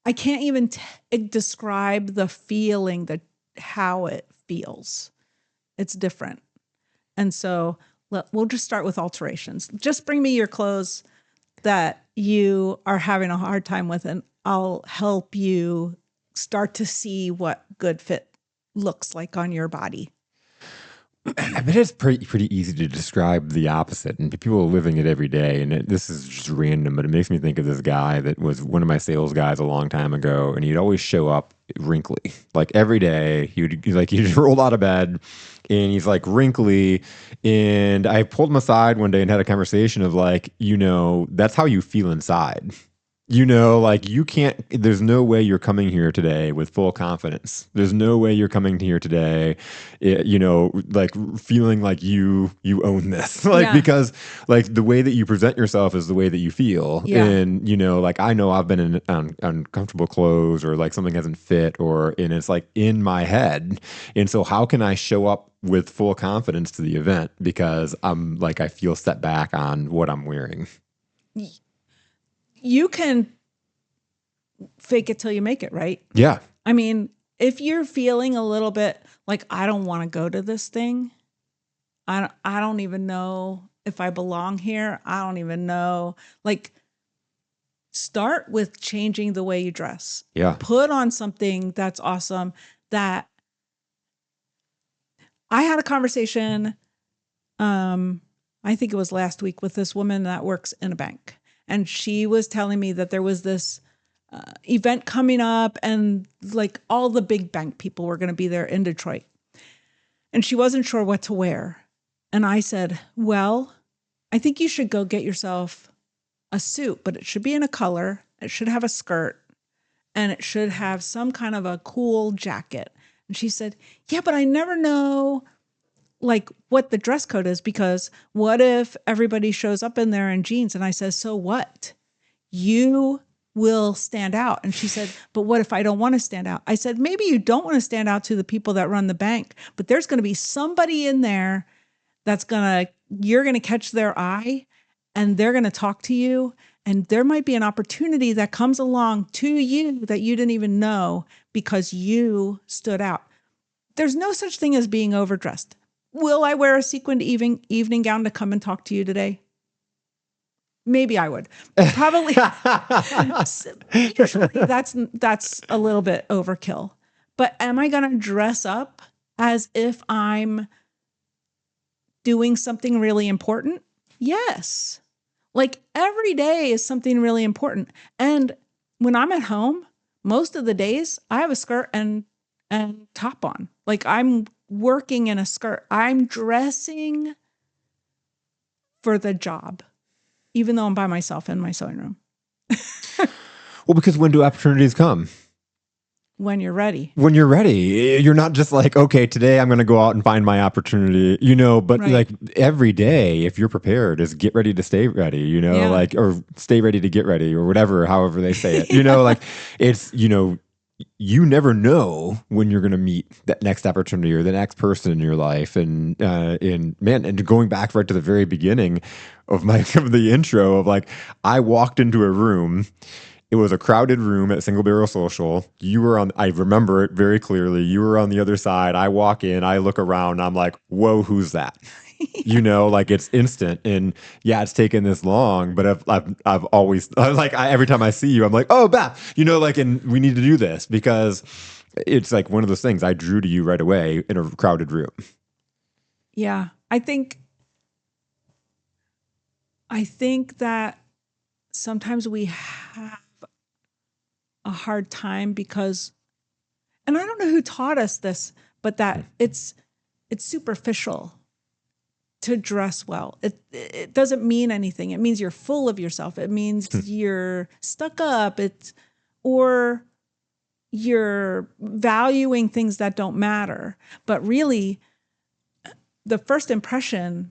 I can't even describe the feeling, how it feels. It's different. And so we'll just start with alterations. Just bring me your clothes that you are having a hard time with, and I'll help you start to see what good fit looks like on your body. I bet it's pretty easy to describe the opposite, and people are living it every day. And this is just random, but it makes me think of this guy that was one of my sales guys a long time ago, and he'd always show up wrinkly, like every day. He just rolled out of bed, and he's like wrinkly. And I pulled him aside one day and had a conversation of like, that's how you feel inside. Like you can't, there's no way you're coming here today with full confidence. There's no way you're coming here today, like feeling like you own this. Like, Yeah. because like the way that you present yourself is the way that you feel. Yeah. And, like I know I've been in uncomfortable clothes or like something hasn't fit and it's like in my head. And so how can I show up with full confidence to the event because I feel set back on what I'm wearing? You can fake it till you make it, right? Yeah. I mean, if you're feeling a little bit like, I don't want to go to this thing, I don't even know if I belong here. I don't even know. Like, start with changing the way you dress. Yeah. Put on something that's awesome. That I had a conversation, I think it was last week, with this woman that works in a bank. And she was telling me that there was this event coming up and like all the big bank people were going to be there in Detroit. And she wasn't sure what to wear. And I said, well, I think you should go get yourself a suit, but it should be in a color. It should have a skirt and it should have some kind of a cool jacket. And she said, yeah, but I never know like what the dress code is, because what if everybody shows up in there in jeans? And I said, so what? You will stand out. And she said, but what if I don't want to stand out? I said, maybe you don't want to stand out to the people that run the bank, but there's going to be somebody in there you're going to catch their eye and they're going to talk to you. And there might be an opportunity that comes along to you that you didn't even know because you stood out. There's no such thing as being overdressed. Will I wear a sequined evening gown to come and talk to you today? Maybe I would. Probably. Usually that's a little bit overkill. But am I going to dress up as if I'm doing something really important? Yes. Like every day is something really important. And when I'm at home, most of the days I have a skirt and top on. Like I'm working in a skirt. I'm dressing for the job, even though I'm by myself in my sewing room. Well, because when do opportunities come? When you're ready. When you're ready, you're not just like, okay, today I'm going to go out and find my opportunity, but Right. like every day, if you're prepared, is get ready to stay ready, Yeah. like, or stay ready to get ready or whatever, however they say it, like it's, you never know when you're going to meet that next opportunity or the next person in your life. And and going back right to the very beginning of of the intro of like, I walked into a room. It was a crowded room at Single Barrel Social. I remember it very clearly. You were on the other side. I walk in, I look around, I'm like, whoa, who's that? Like it's instant. And yeah, it's taken this long, but I've always every time I see you, I'm like, oh, Beth, and we need to do this because it's like one of those things I drew to you right away in a crowded room. Yeah. I think that sometimes we have a hard time because, and I don't know who taught us this, but that it's superficial to dress well. It doesn't mean anything. It means you're full of yourself. It means you're stuck up. Or you're valuing things that don't matter. But really, the first impression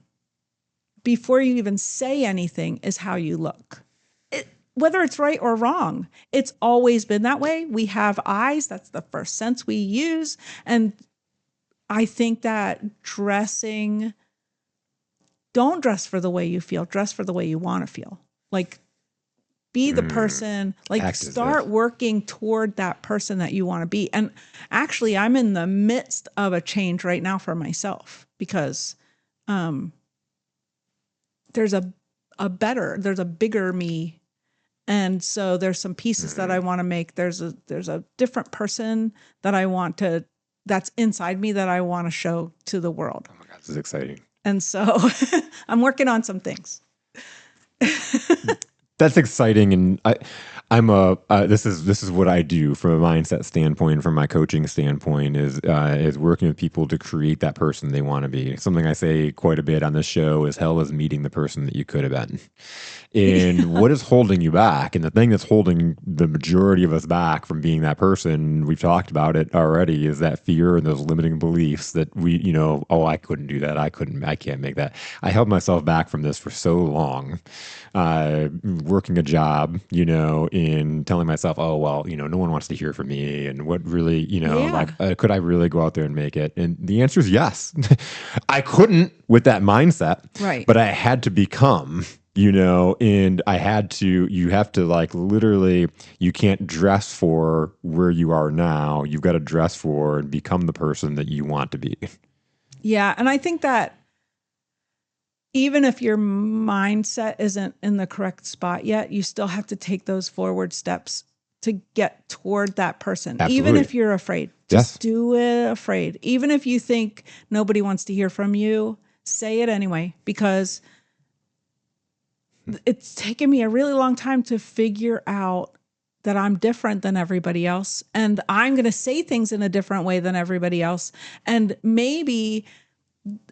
before you even say anything is how you look. Whether it's right or wrong, it's always been that way. We have eyes. That's the first sense we use. And I think that don't dress for the way you feel, dress for the way you want to feel. Like, be the person, like start working toward that person that you want to be. And actually, I'm in the midst of a change right now for myself because there's a bigger me. And so there's some pieces that I want to make. There's a different person that that's inside me that I want to show to the world. Oh my God, This is exciting. And so I'm working on some things. That's exciting, and I'm a this is what I do from a mindset standpoint, from my coaching standpoint, is working with people to create that person they want to be. Something I say quite a bit on this show is hell is meeting the person that you could have been. And what is holding you back? And the thing that's holding the majority of us back from being that person, we've talked about it already, is that fear and those limiting beliefs that we, oh, I couldn't do that. I can't make that. I held myself back from this for so long, working a job, in telling myself, oh, well, no one wants to hear from me. And what really, Yeah. could I really go out there and make it? And the answer is yes. I couldn't with that mindset, Right. but I had to become, and you have to like literally, you can't dress for where you are now. You've got to dress for and become the person that you want to be. Yeah. And I think that even if your mindset isn't in the correct spot yet, you still have to take those forward steps to get toward that person. Absolutely. Even if you're afraid, just do it afraid. Even if you think nobody wants to hear from you, say it anyway, because it's taken me a really long time to figure out that I'm different than everybody else. And I'm going to say things in a different way than everybody else. And maybe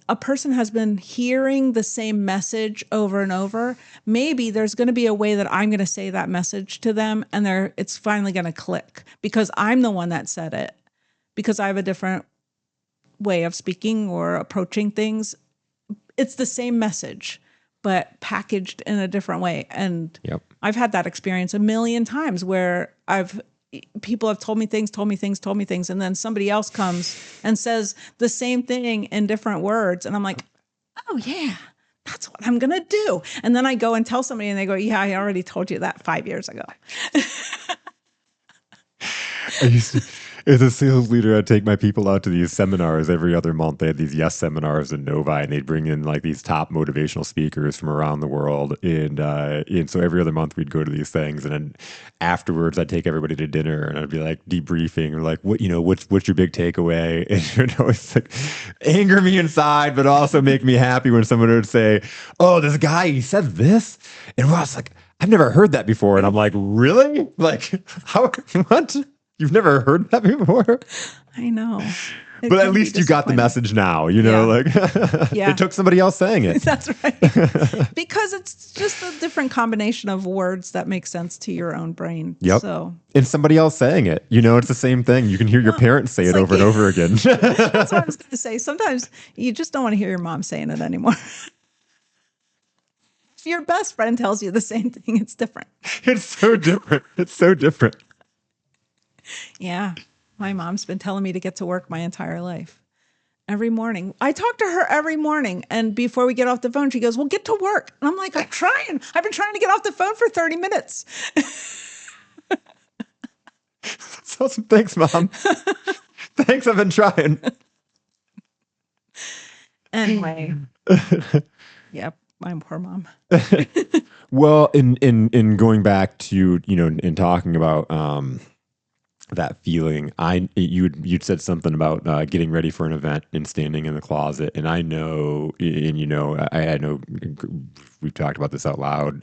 a person has been hearing the same message over and over. Maybe there's going to be a way that I'm going to say that message to them, and it's finally going to click because I'm the one that said it, because I have a different way of speaking or approaching things. It's the same message, but packaged in a different way. And I've had that experience a million times where people have told me things, and then somebody else comes and says the same thing in different words. And I'm like, oh yeah, that's what I'm going to do. And then I go and tell somebody and they go, yeah, I already told you that 5 years ago. As a sales leader, I'd take my people out to these seminars every other month. They had these yes seminars in Novi, and they'd bring in like these top motivational speakers from around the world. And so every other month we'd go to these things, and then afterwards I'd take everybody to dinner, and I'd be like debriefing, or like, what's your big takeaway? And it's like anger me inside, but also make me happy when someone would say, "Oh, this guy, he said this," and I was like, "I've never heard that before," and I'm like, "Really? Like, how? What?" You've never heard that before? I know. But at least you got the message now, like it took somebody else saying it. That's right. Because it's just a different combination of words that make sense to your own brain. Yep. So, and somebody else saying it, it's the same thing. You can hear your parents say it over and over again. That's what I was going to say. Sometimes you just don't want to hear your mom saying it anymore. If your best friend tells you the same thing, it's different. It's so different. It's so different. Yeah. My mom's been telling me to get to work my entire life. Every morning. I talk to her every morning. And before we get off the phone, she goes, well, get to work. And I'm like, I'm trying. I've been trying to get off the phone for 30 minutes. That's awesome. Thanks, Mom. Thanks. I've been trying. Anyway. Yep. My poor mom. Well, in going back to, in talking about, that feeling, you'd said something about getting ready for an event and standing in the closet, and I know, and I know we've talked about this out loud.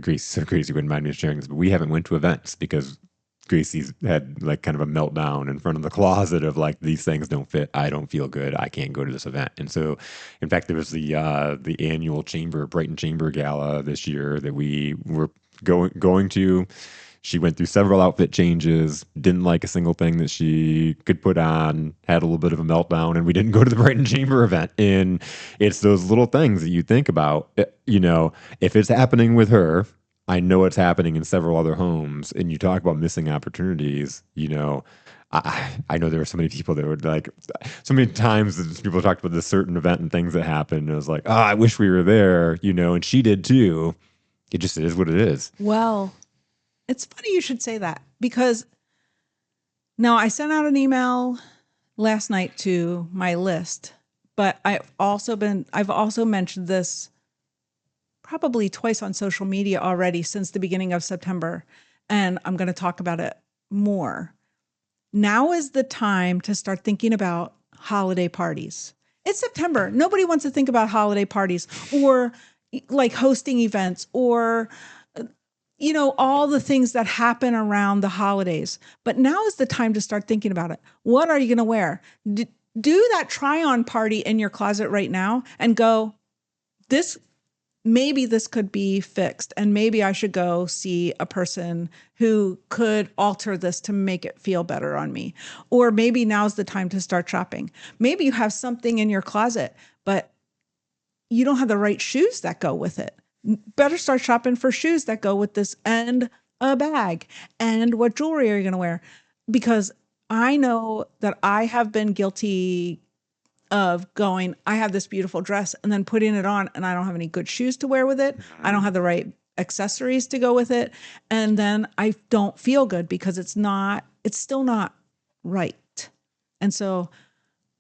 Gracie wouldn't mind me sharing this, but we haven't went to events because Gracie's had like kind of a meltdown in front of the closet of like, these things don't fit. I don't feel good. I can't go to this event. And so, in fact, there was the annual Brighton Chamber Gala this year that we were going to. She went through several outfit changes, didn't like a single thing that she could put on, had a little bit of a meltdown, and we didn't go to the Brighton Chamber event. And it's those little things that you think about, if it's happening with her, I know it's happening in several other homes. And you talk about missing opportunities, I know there were so many people that would like, so many times that people talked about this certain event and things that happened. And it was like, oh, I wish we were there, and she did too. It just is what it is. Well, it's funny you should say that, because now I sent out an email last night to my list, but I've also mentioned this probably twice on social media already since the beginning of September, and I'm going to talk about it more. Now is the time to start thinking about holiday parties. It's September. Nobody wants to think about holiday parties or like hosting events or, all the things that happen around the holidays. But now is the time to start thinking about it. What are you going to wear? Do that try on party in your closet right now and go, maybe this could be fixed. And maybe I should go see a person who could alter this to make it feel better on me. Or maybe now's the time to start shopping. Maybe you have something in your closet, but you don't have the right shoes that go with it. Better start shopping for shoes that go with this and a bag. And what jewelry are you going to wear? Because I know that I have been guilty of going, I have this beautiful dress and then putting it on and I don't have any good shoes to wear with it. I don't have the right accessories to go with it. And then I don't feel good because it's still not right. And so,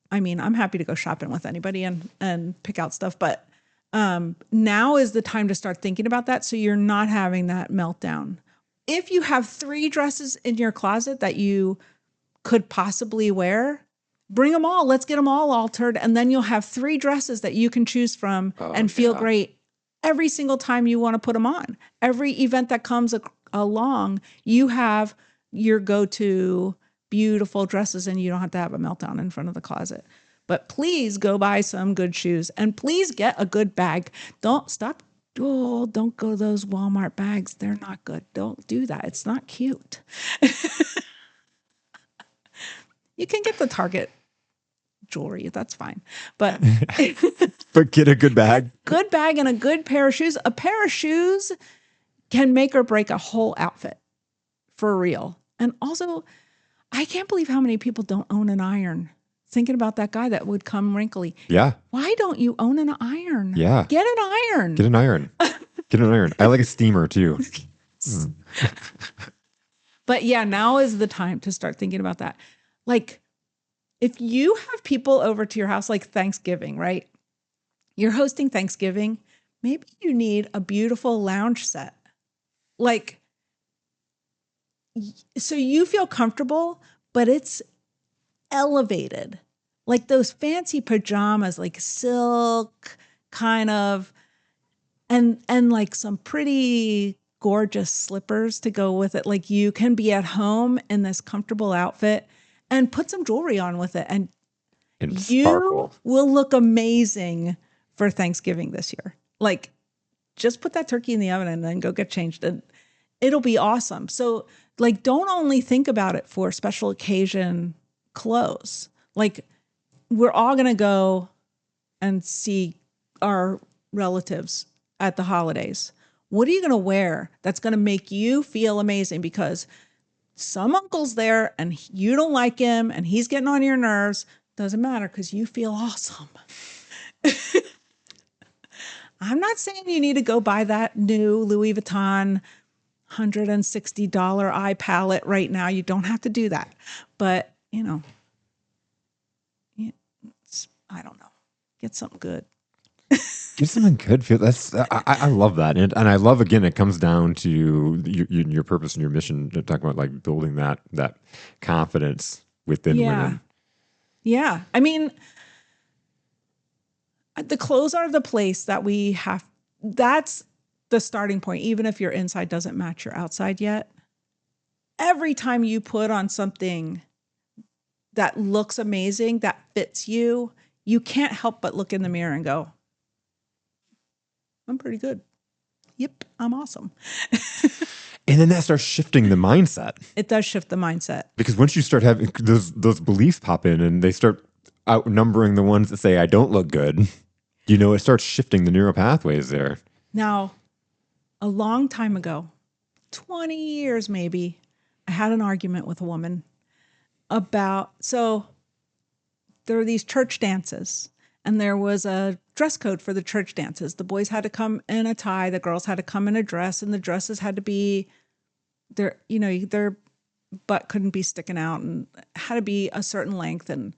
I mean, I'm happy to go shopping with anybody and pick out stuff, but now is the time to start thinking about that. So you're not having that meltdown. If you have 3 dresses in your closet that you could possibly wear, bring them all. Let's get them all altered. And then you'll have 3 dresses that you can choose from and feel great every single time you want to put them on. Every event that comes along, you have your go-to beautiful dresses and you don't have to have a meltdown in front of the closet. But please go buy some good shoes and please get a good bag. Don't go to those Walmart bags. They're not good. Don't do that. It's not cute. You can get the Target jewelry. That's fine. But But get a good bag. Good bag and a good pair of shoes. A pair of shoes can make or break a whole outfit for real. And also, I can't believe how many people don't own an iron. Thinking about that guy that would come wrinkly. Yeah. Why don't you own an iron? Yeah. Get an iron. Get an iron. Get an iron. I like a steamer too. But yeah, now is the time to start thinking about that. Like, if you have people over to your house, like Thanksgiving, right? You're hosting Thanksgiving. Maybe you need a beautiful lounge set. Like, so you feel comfortable, but it's elevated. Like those fancy pajamas, like silk kind of, and like some pretty gorgeous slippers to go with it. Like you can be at home in this comfortable outfit and put some jewelry on with it. And sparkle. You will look amazing for Thanksgiving this year. Like just put that turkey in the oven and then go get changed and it'll be awesome. So like, don't only think about it for special occasion clothes. Like we're all going to go and see our relatives at the holidays. What are you going to wear that's going to make you feel amazing? Because some uncle's there and you don't like him and he's getting on your nerves. Doesn't matter because you feel awesome. I'm not saying you need to go buy that new Louis Vuitton $160 eye palette right now. You don't have to do that. But, I don't know. Get something good. Get something good. I love that. And I love, again, it comes down to your purpose and your mission to talk about like building that confidence within women. Yeah. I mean, the clothes are the place that we have. That's the starting point. Even if your inside doesn't match your outside yet, every time you put on something that looks amazing, that fits you, you can't help but look in the mirror and go, I'm pretty good. Yep, I'm awesome. And then that starts shifting the mindset. It does shift the mindset. Because once you start having those beliefs pop in and they start outnumbering the ones that say, I don't look good, it starts shifting the neural pathways there. Now, a long time ago, 20 years maybe, I had an argument with a woman so there are these church dances and there was a dress code for the church dances. The boys had to come in a tie, the girls had to come in a dress, and the dresses had to be their butt couldn't be sticking out and had to be a certain length and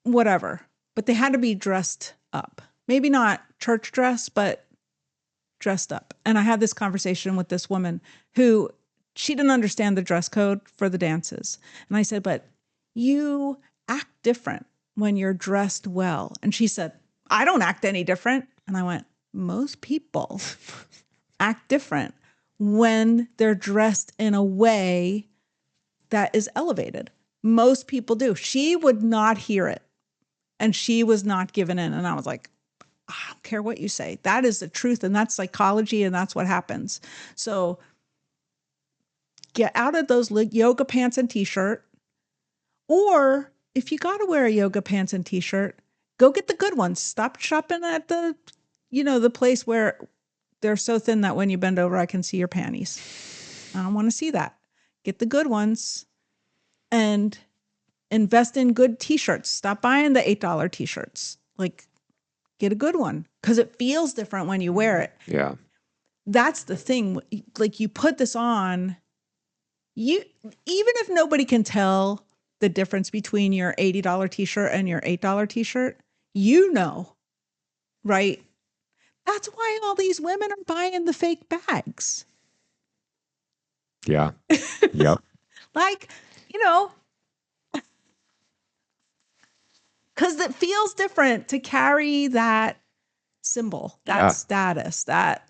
whatever. But they had to be dressed up. Maybe not church dress, but dressed up. And I had this conversation with this woman who she didn't understand the dress code for the dances. And I said, but you act different when you're dressed well? And she said, I don't act any different. And I went, most people act different when they're dressed in a way that is elevated. Most people do. She would not hear it. And she was not given in. And I was like, I don't care what you say. That is the truth. And that's psychology. And that's what happens. So get out of those yoga pants and t-shirt. Or if you got to wear a yoga pants and t-shirt, go get the good ones. Stop shopping at the place where they're so thin that when you bend over, I can see your panties. I don't want to see that. Get the good ones and invest in good t-shirts. Stop buying the $8 t-shirts. Like, get a good one because it feels different when you wear it. Yeah. That's the thing. Like, you put this on, even if nobody can tell the difference between your $80 t-shirt and your $8 t-shirt, right? That's why all these women are buying the fake bags. Yeah. Yep. Like, because it feels different to carry that symbol, that status, that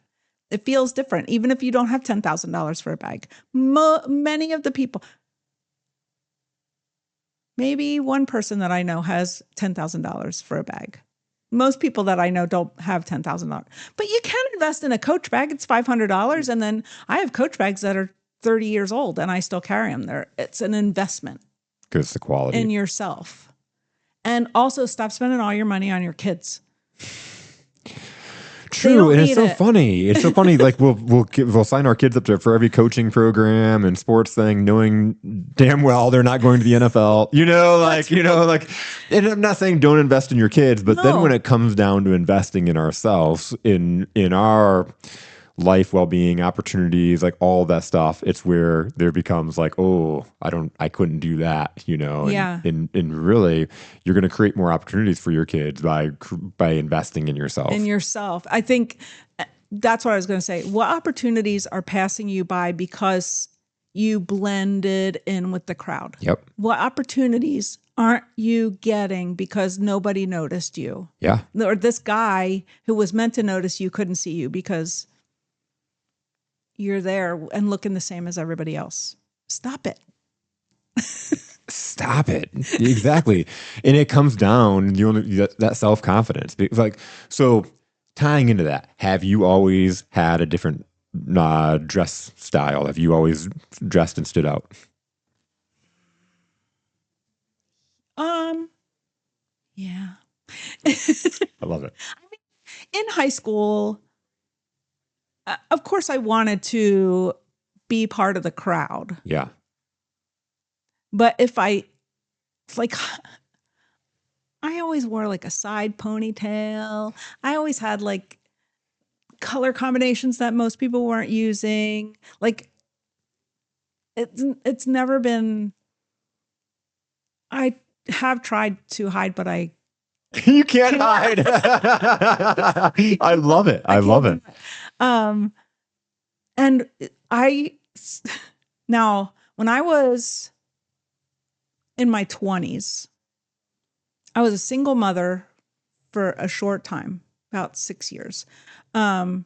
it feels different, even if you don't have $10,000 for a bag. Many of the people, maybe one person that I know has $10,000 for a bag. Most people that I know don't have $10,000. But you can invest in a Coach bag. It's $500. And then I have Coach bags that are 30 years old and I still carry them. It's an investment. Because the quality. In yourself. And also stop spending all your money on your kids. True, and it's so funny. It's so funny. Like we'll sign our kids up for every coaching program and sports thing, knowing damn well they're not going to the NFL. And I'm not saying don't invest in your kids, but then when it comes down to investing in ourselves, in our life, well-being, opportunities, like all that stuff, it's where there becomes like, oh, I couldn't do that, Yeah. And really, you're going to create more opportunities for your kids by investing in yourself. I think that's what I was going to say. What opportunities are passing you by because you blended in with the crowd? Yep. What opportunities aren't you getting because nobody noticed you? Yeah. Or this guy who was meant to notice you couldn't see you because you're there and looking the same as everybody else. Stop it. Stop it. Exactly. And it comes down that self-confidence. Like, so tying into that, have you always had a different dress style? Have you always dressed and stood out? Yeah. I love it. In high school, of course, I wanted to be part of the crowd. Yeah. But I always wore like a side ponytail. I always had like color combinations that most people weren't using. Like it's never been. I have tried to hide, but you can't hide. I love it. I love it. And now when I was in my 20s, I was a single mother for a short time, about 6 years. And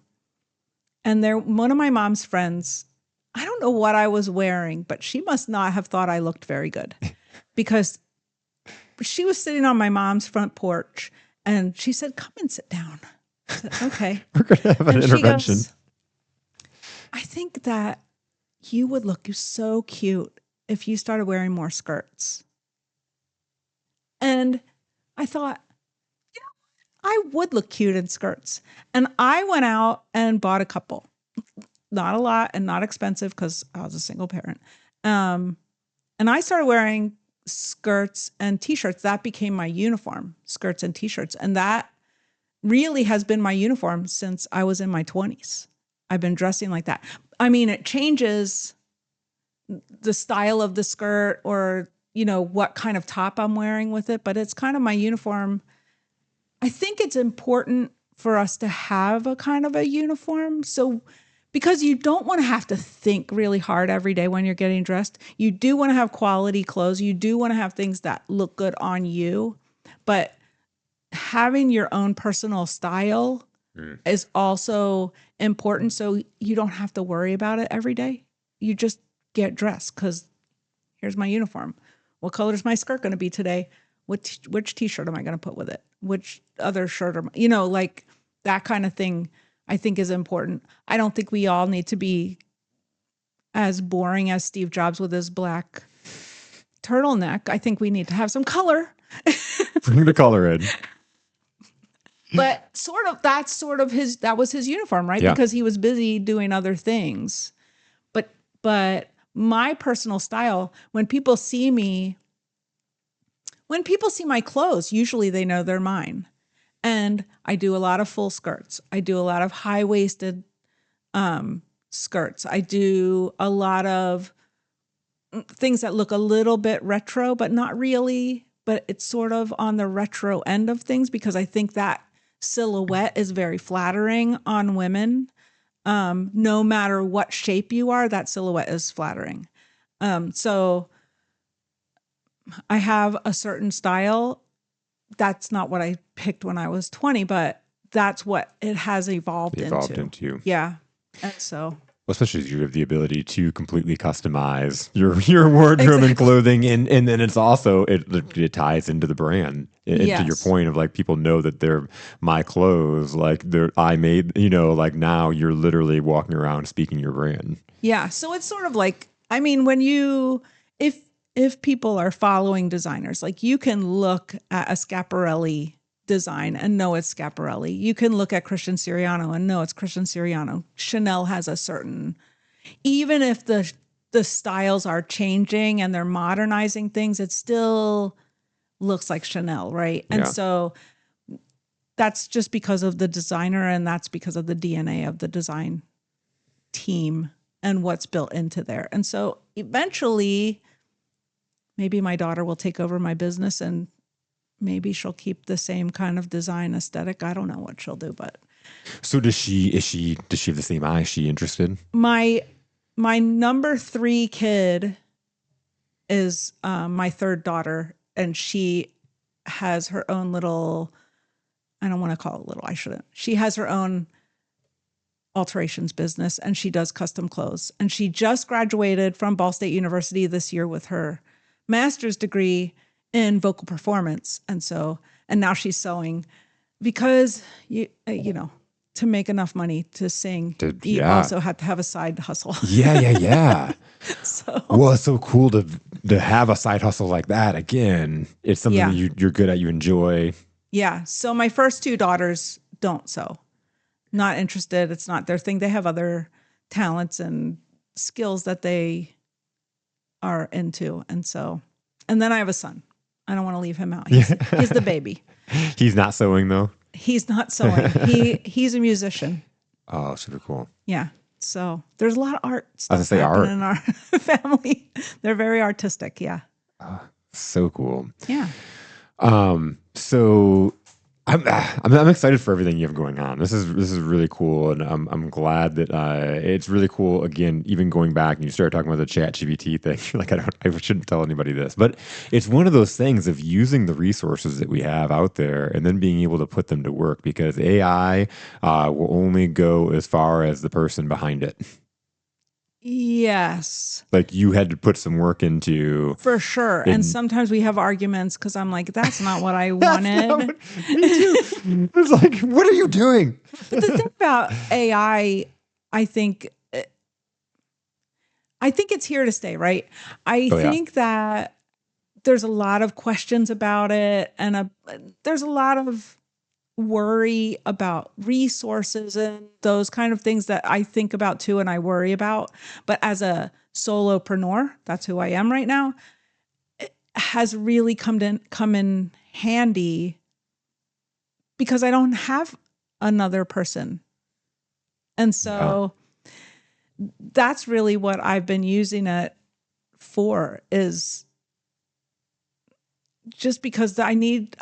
one of my mom's friends, I don't know what I was wearing, but she must not have thought I looked very good because she was sitting on my mom's front porch and she said, "Come and sit down." I said, "Okay." We're going to have an intervention. She goes, "I think that you would look so cute if you started wearing more skirts." And I thought, I would look cute in skirts. And I went out and bought a couple. Not a lot and not expensive because I was a single parent. And I started wearing skirts and t-shirts. That became my uniform, skirts and t-shirts. And that really has been my uniform since I was in my 20s. I've been dressing like that. I mean, it changes the style of the skirt or, what kind of top I'm wearing with it, but it's kind of my uniform. I think it's important for us to have a kind of a uniform. So, because you don't want to have to think really hard every day when you're getting dressed. You do want to have quality clothes. You do want to have things that look good on you. But having your own personal style is also important. So you don't have to worry about it every day. You just get dressed because here's my uniform. What color is my skirt going to be today? Which t-shirt am I going to put with it? Which other shirt am like that kind of thing I think is important. I don't think we all need to be as boring as Steve Jobs with his black turtleneck. I think we need to have some color. Bring the color in. But that was his uniform, right? Yeah. Because he was busy doing other things. But my personal style, when people see my clothes, usually they know they're mine. And I do a lot of full skirts. I do a lot of high-waisted skirts. I do a lot of things that look a little bit retro, but not really. But it's sort of on the retro end of things because I think that silhouette is very flattering on women. No matter what shape you are, that silhouette is flattering. So I have a certain style. That's not what I picked when I was 20, but that's what it has evolved into. Yeah. And so, especially as you have the ability to completely customize your wardrobe and clothing, and then it's also it ties into the brand. To your point of like people know that they're my clothes, like I made, like now you're literally walking around speaking your brand. Yeah. So it's sort of like, I mean, when if people are following designers, like you can look at a Schiaparelli design and know it's Schiaparelli. You can look at Christian Siriano and know it's Christian Siriano. Chanel has a certain, even if the styles are changing and they're modernizing things, it still looks like Chanel, right? And so that's just because of the designer, and that's because of the DNA of the design team and what's built into there. And so eventually, maybe my daughter will take over my business and maybe she'll keep the same kind of design aesthetic. I don't know what she'll do, but. So does she have the same eye? Is she interested? My number 3 kid is my third daughter, and she has her own little, I don't want to call it little, I shouldn't. She has her own alterations business and she does custom clothes. And she just graduated from Ball State University this year with her master's degree in vocal performance. And now she's sewing because to make enough money to sing, you also have to have a side hustle. Yeah. Well, it's so cool to have a side hustle like that. Again, it's something that you're good at, you enjoy. Yeah. So my first 2 daughters don't sew. Not interested. It's not their thing. They have other talents and skills that they are into. And then I have a son. I don't want to leave him out. He's the baby. He's not sewing though? He's not sewing. He's a musician. Oh, super cool. Yeah. So there's a lot of art stuff happening in our family. They're very artistic. Yeah. So cool. Yeah. So I'm excited for everything you have going on. This is really cool, and I'm glad that it's really cool. Again, even going back and you started talking about the ChatGPT thing, like I shouldn't tell anybody this, but it's one of those things of using the resources that we have out there and then being able to put them to work, because AI will only go as far as the person behind it. Yes. Like you had to put some work into. For sure. And sometimes we have arguments because I'm like, that's not what I wanted. Me too. It's like, what are you doing? But the thing about AI, I think it's here to stay, right? I think that there's a lot of questions about it, and there's a lot of worry about resources and those kind of things that I think about too, and I worry about. But as a solopreneur, that's who I am right now, it has really come in handy because I don't have another person. And so that's really what I've been using it for, is just because I need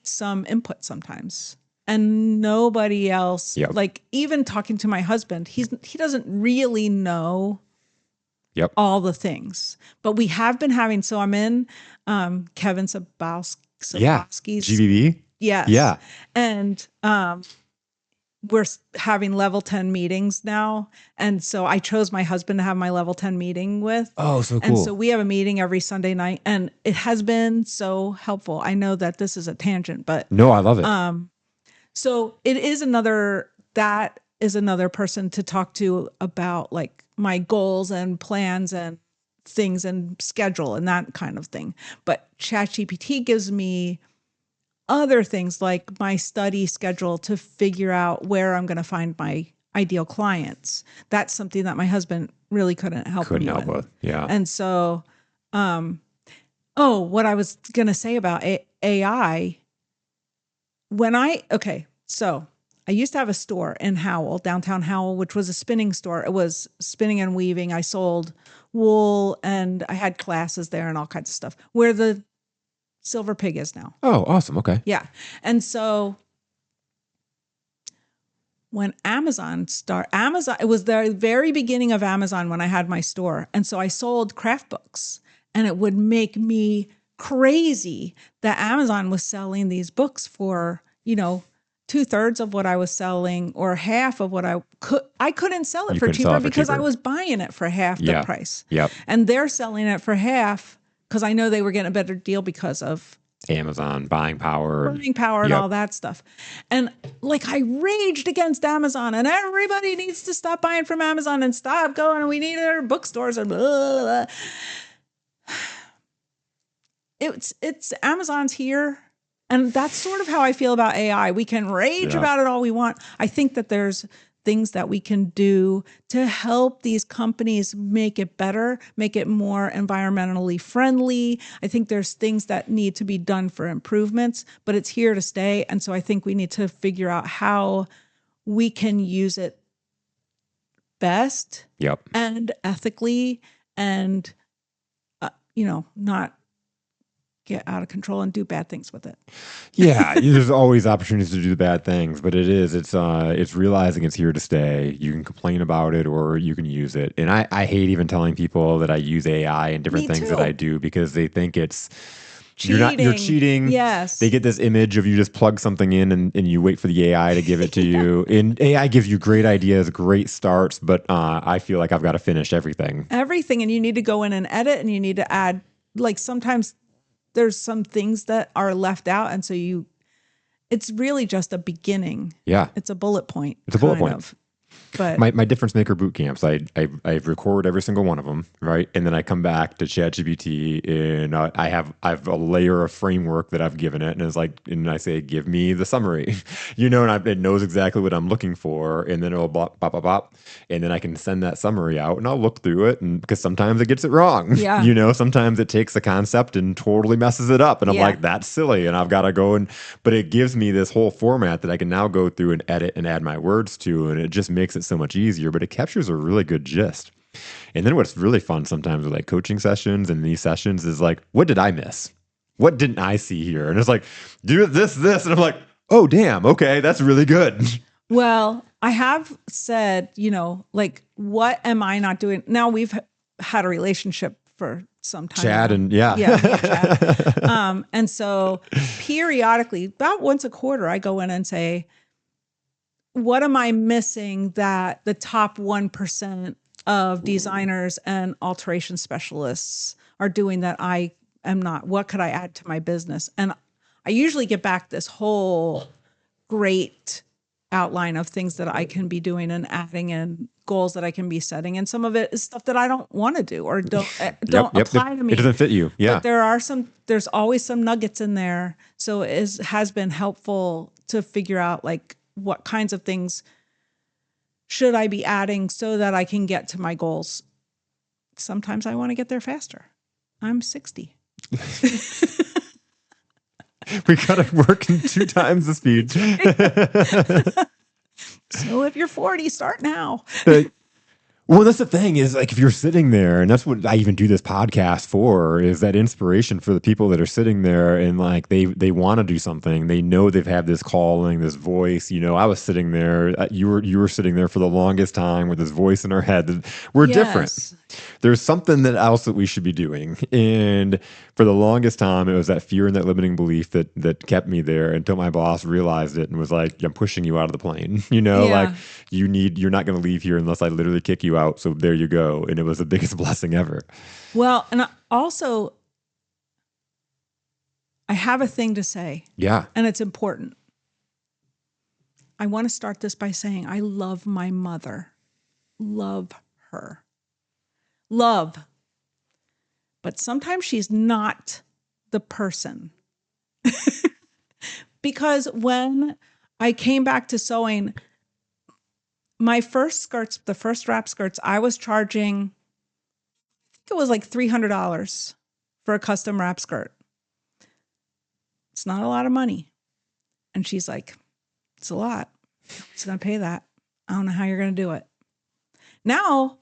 some input sometimes, and nobody else, like even talking to my husband, he doesn't really know all the things, but we have been having, so I'm in Kevin Yeah. Sikorsky's. GBB? Yes. Yeah. And we're having level 10 meetings now. And so I chose my husband to have my level 10 meeting with. Oh, so And so cool. we have a meeting every Sunday night, and it has been so helpful. I know that this is a tangent, but No, I love it. so it is that is another person to talk to about like my goals and plans and things and schedule and that kind of thing. But ChatGPT gives me other things like my study schedule to figure out where I'm going to find my ideal clients. That's something that my husband really couldn't help Couldn't me help with. with. Yeah. And so, what I was going to say about AI, so I used to have a store in Howell, downtown Howell, which was a spinning store. It was spinning and weaving. I sold wool and I had classes there and all kinds of stuff, where the Silver Pig is now. Oh, awesome. Okay. Yeah. And so when Amazon, it was the very beginning of Amazon when I had my store. And so I sold craft books, and it would make me crazy that Amazon was selling these books for, 2/3 of what I was selling or half of what I couldn't sell it You for couldn't sell cheaper it for because I cheaper. was buying it for half the Yeah. price. Yep. And they're selling it for half because I know they were getting a better deal because of Amazon buying power. burning power and Yep. all that stuff. And like I raged against Amazon, and everybody needs to stop buying from Amazon and stop going, and we need our bookstores and blah, blah, blah. It's Amazon's here. And that's sort of how I feel about AI. We can rage Yeah. about it all we want. I think that there's things that we can do to help these companies make it better, make it more environmentally friendly. I think there's things that need to be done for improvements, but it's here to stay. And so I think we need to figure out how we can use it best Yep. and ethically and, not get out of control and do bad things with it. Yeah, there's always opportunities to do the bad things, but it's realizing it's here to stay. You can complain about it or you can use it. And I hate even telling people that I use AI and different Me things too. that I do because they think it's Cheating. you're cheating. Yes. They get this image of you just plug something in and you wait for the AI to give it to you. And AI gives you great ideas, great starts, but I feel like I've got to finish everything. Everything. And you need to go in and edit, and you need to add, like sometimes there's some things that are left out. And so it's really just a beginning. Yeah. It's a bullet point. It's a bullet point. But my difference maker boot camps, I record every single one of them, right? And then I come back to ChatGPT and I have a layer of framework that I've given it, and it's like, and I say, give me the summary, and it knows exactly what I'm looking for, and then it'll bop, bop, bop, bop, and then I can send that summary out, and I'll look through it, and because sometimes it gets it wrong, Yeah. sometimes it takes a concept and totally messes it up, and I'm Yeah. like, that's silly, and I've got to go but it gives me this whole format that I can now go through and edit and add my words to, and it just makes it so much easier, but it captures a really good gist. And then what's really fun sometimes with like coaching sessions and these sessions is like, what did I miss? What didn't I see here? And it's like, do this. And I'm like, oh, damn. Okay. That's really good. Well, I have said, like, what am I not doing? Now we've had a relationship for some time. Chad now. and yeah. me and Chad. And so periodically, about once a quarter, I go in and say, what am I missing that the top 1% of designers and alteration specialists are doing that I am not? What could I add to my business? And I usually get back this whole great outline of things that I can be doing and adding and goals that I can be setting. And some of it is stuff that I don't want to do or don't apply to me. It doesn't fit you. Yeah. But there's always some nuggets in there. So it has been helpful to figure out like what kinds of things should I be adding so that I can get to my goals. Sometimes I want to get there faster. I'm 60. We got to work in 2 times the speed. So if you're 40, start now. Well, that's the thing is like if you're sitting there, and that's what I even do this podcast for, is that inspiration for the people that are sitting there and like they want to do something. They know they've had this calling, this voice. I was sitting there. You were sitting there for the longest time with this voice in our head. We're different. There's something that else that we should be doing. And for the longest time, it was that fear and that limiting belief that kept me there until my boss realized it and was like, I'm pushing you out of the plane. Like Yeah. you're not going to leave here unless I literally kick you out. So there you go. And it was the biggest blessing ever. Well, and also, I have a thing to say, Yeah. and it's important. I want to start this by saying I love my mother. Love her. Love. But sometimes she's not the person. Because when I came back to sewing, my first skirts, the first wrap skirts, I was charging, I think it was like $300 for a custom wrap skirt. It's not a lot of money. And she's like, it's a lot. It's going to pay that. I don't know how you're going to do it. Now,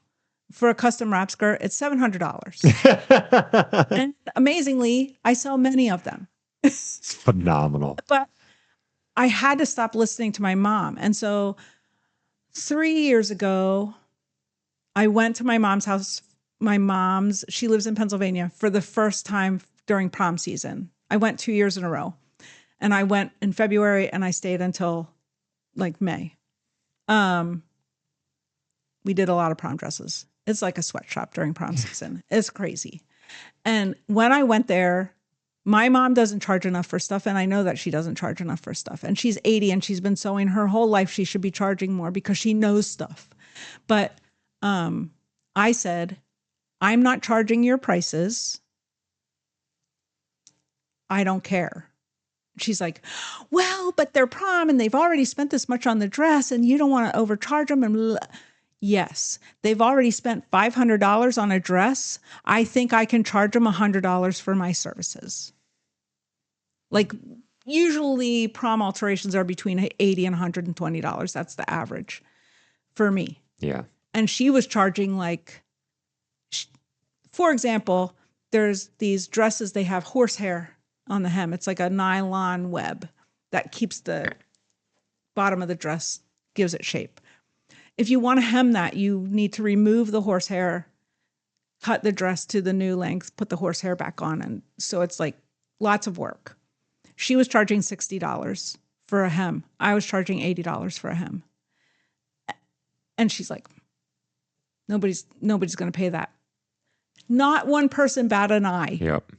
for a custom wrap skirt, it's $700. And amazingly, I sell many of them. It's phenomenal. But I had to stop listening to my mom. And so 3 years ago, I went to my mom's house. She lives in Pennsylvania, for the first time during prom season. I went 2 years in a row. And I went in February and I stayed until like May. We did a lot of prom dresses. It's like a sweatshop during prom season. It's crazy. And when I went there, my mom doesn't charge enough for stuff. And I know that she doesn't charge enough for stuff. And she's 80 and she's been sewing her whole life. She should be charging more because she knows stuff. But I said, I'm not charging your prices. I don't care. She's like, well, but they're prom and they've already spent this much on the dress and you don't want to overcharge them. And blah. Yes, they've already spent $500 on a dress. I think I can charge them $100 for my services. Like usually prom alterations are between $80 and $120. That's the average for me. Yeah. And she was charging like, for example, there's these dresses, they have horsehair on the hem. It's like a nylon web that keeps the bottom of the dress, gives it shape. If you want to hem that, you need to remove the horsehair, cut the dress to the new length, put the horsehair back on. And so it's like lots of work. She was charging $60 for a hem. I was charging $80 for a hem. And she's like, nobody's going to pay that. Not one person bat an eye. Yep.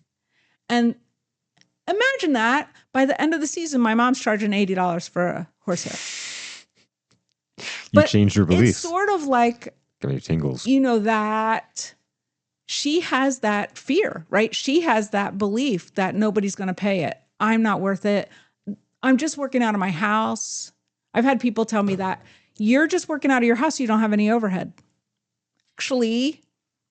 And imagine that by the end of the season, my mom's charging $80 for a horsehair. You changed your beliefs. It's sort of like, Give me tingles. that she has that fear, right? She has that belief that nobody's going to pay it. I'm not worth it. I'm just working out of my house. I've had people tell me that you're just working out of your house. You don't have any overhead. Actually,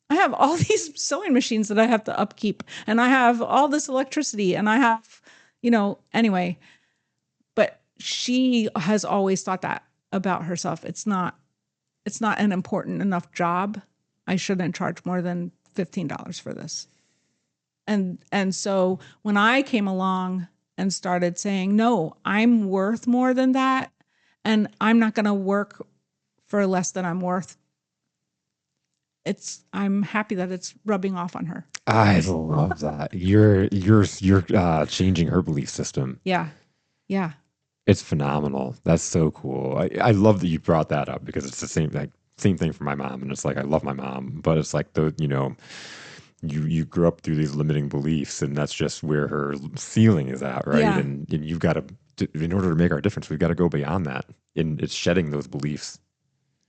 I have all these sewing machines that I have to upkeep, and I have all this electricity, and I have, anyway. But she has always thought that about herself. It's not an important enough job. I shouldn't charge more than $15 for this. And so when I came along and started saying, no, I'm worth more than that, and I'm not going to work for less than I'm worth, I'm happy that it's rubbing off on her. I love that. You're changing her belief system. Yeah. Yeah. It's phenomenal. That's so cool. I love that you brought that up because it's the same thing for my mom. And it's like, I love my mom, but it's like you grew up through these limiting beliefs, and that's just where her ceiling is at, right? Yeah. And you've got to, in order to make our difference, we've got to go beyond that. And it's shedding those beliefs.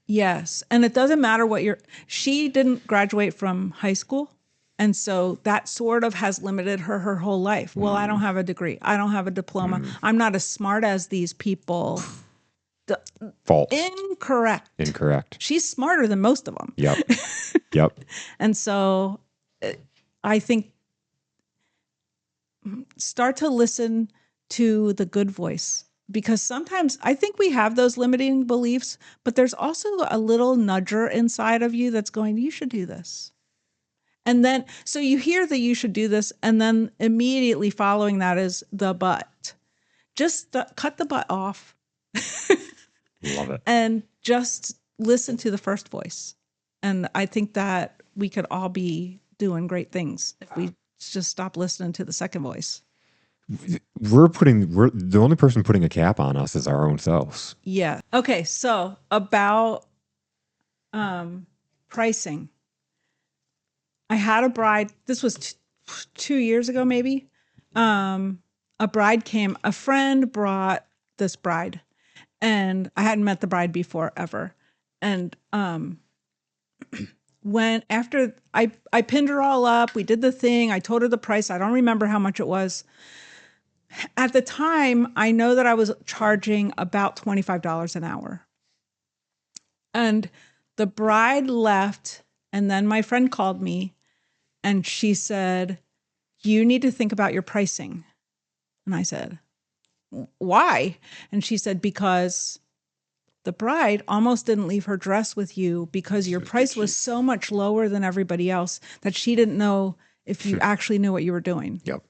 Yes. And it doesn't matter she didn't graduate from high school. And so that sort of has limited her whole life. Well, I don't have a degree. I don't have a diploma. I'm not as smart as these people. False. Incorrect. She's smarter than most of them. Yep. Yep. And so I think start to listen to the good voice, because sometimes I think we have those limiting beliefs, but there's also a little nudger inside of you that's going, you should do this. And then, so you hear that you should do this, and then immediately following that is the but. Just cut the but off. Love it. And just listen to the first voice. And I think that we could all be doing great things if we just stop listening to the second voice. We're the only person putting a cap on us is our own selves. Yeah. Okay. So about pricing. I had a bride. This was 2 years ago, maybe. A bride came. A friend brought this bride, and I hadn't met the bride before ever. And when after I pinned her all up, we did the thing. I told her the price. I don't remember how much it was. At the time, I know that I was charging about $25 an hour. And the bride left, and then my friend called me, and she said, "You need to think about your pricing." And I said, "Why?" And she said, "Because the bride almost didn't leave her dress with you because your price was so much lower than everybody else that she didn't know if you actually knew what you were doing." Yep.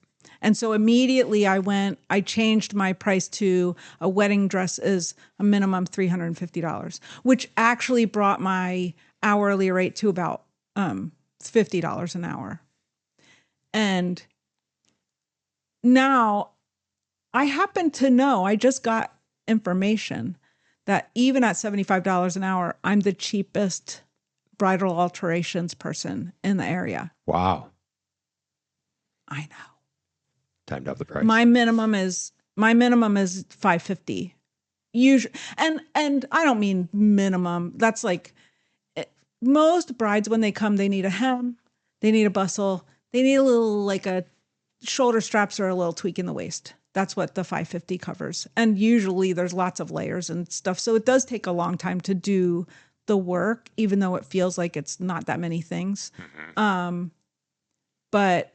And so immediately I changed my price to a wedding dress is a minimum $350, which actually brought my hourly rate to about $50 an hour. And now I happen to know, I just got information that even at $75 an hour, I'm the cheapest bridal alterations person in the area. Wow. I know. Time to up the price. My minimum is $550. Usually, and I don't mean minimum. That's like most brides when they come, they need a hem, they need a bustle, they need a little like a shoulder straps or a little tweak in the waist. That's what the $550 covers. And usually there's lots of layers and stuff. So it does take a long time to do the work, even though it feels like it's not that many things. But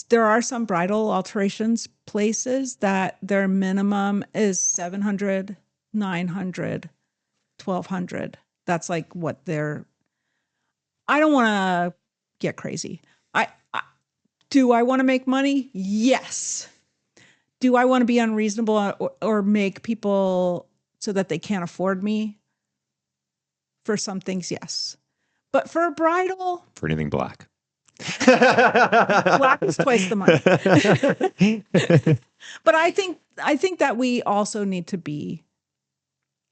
there are some bridal alterations places that their minimum is $700, $900, $1,200. That's like what I don't want to get crazy. Do I want to make money? Yes. Do I want to be unreasonable or make people so that they can't afford me? For some things, yes. But for a bridal, for anything black. Black is twice the money. But I think that we also need to be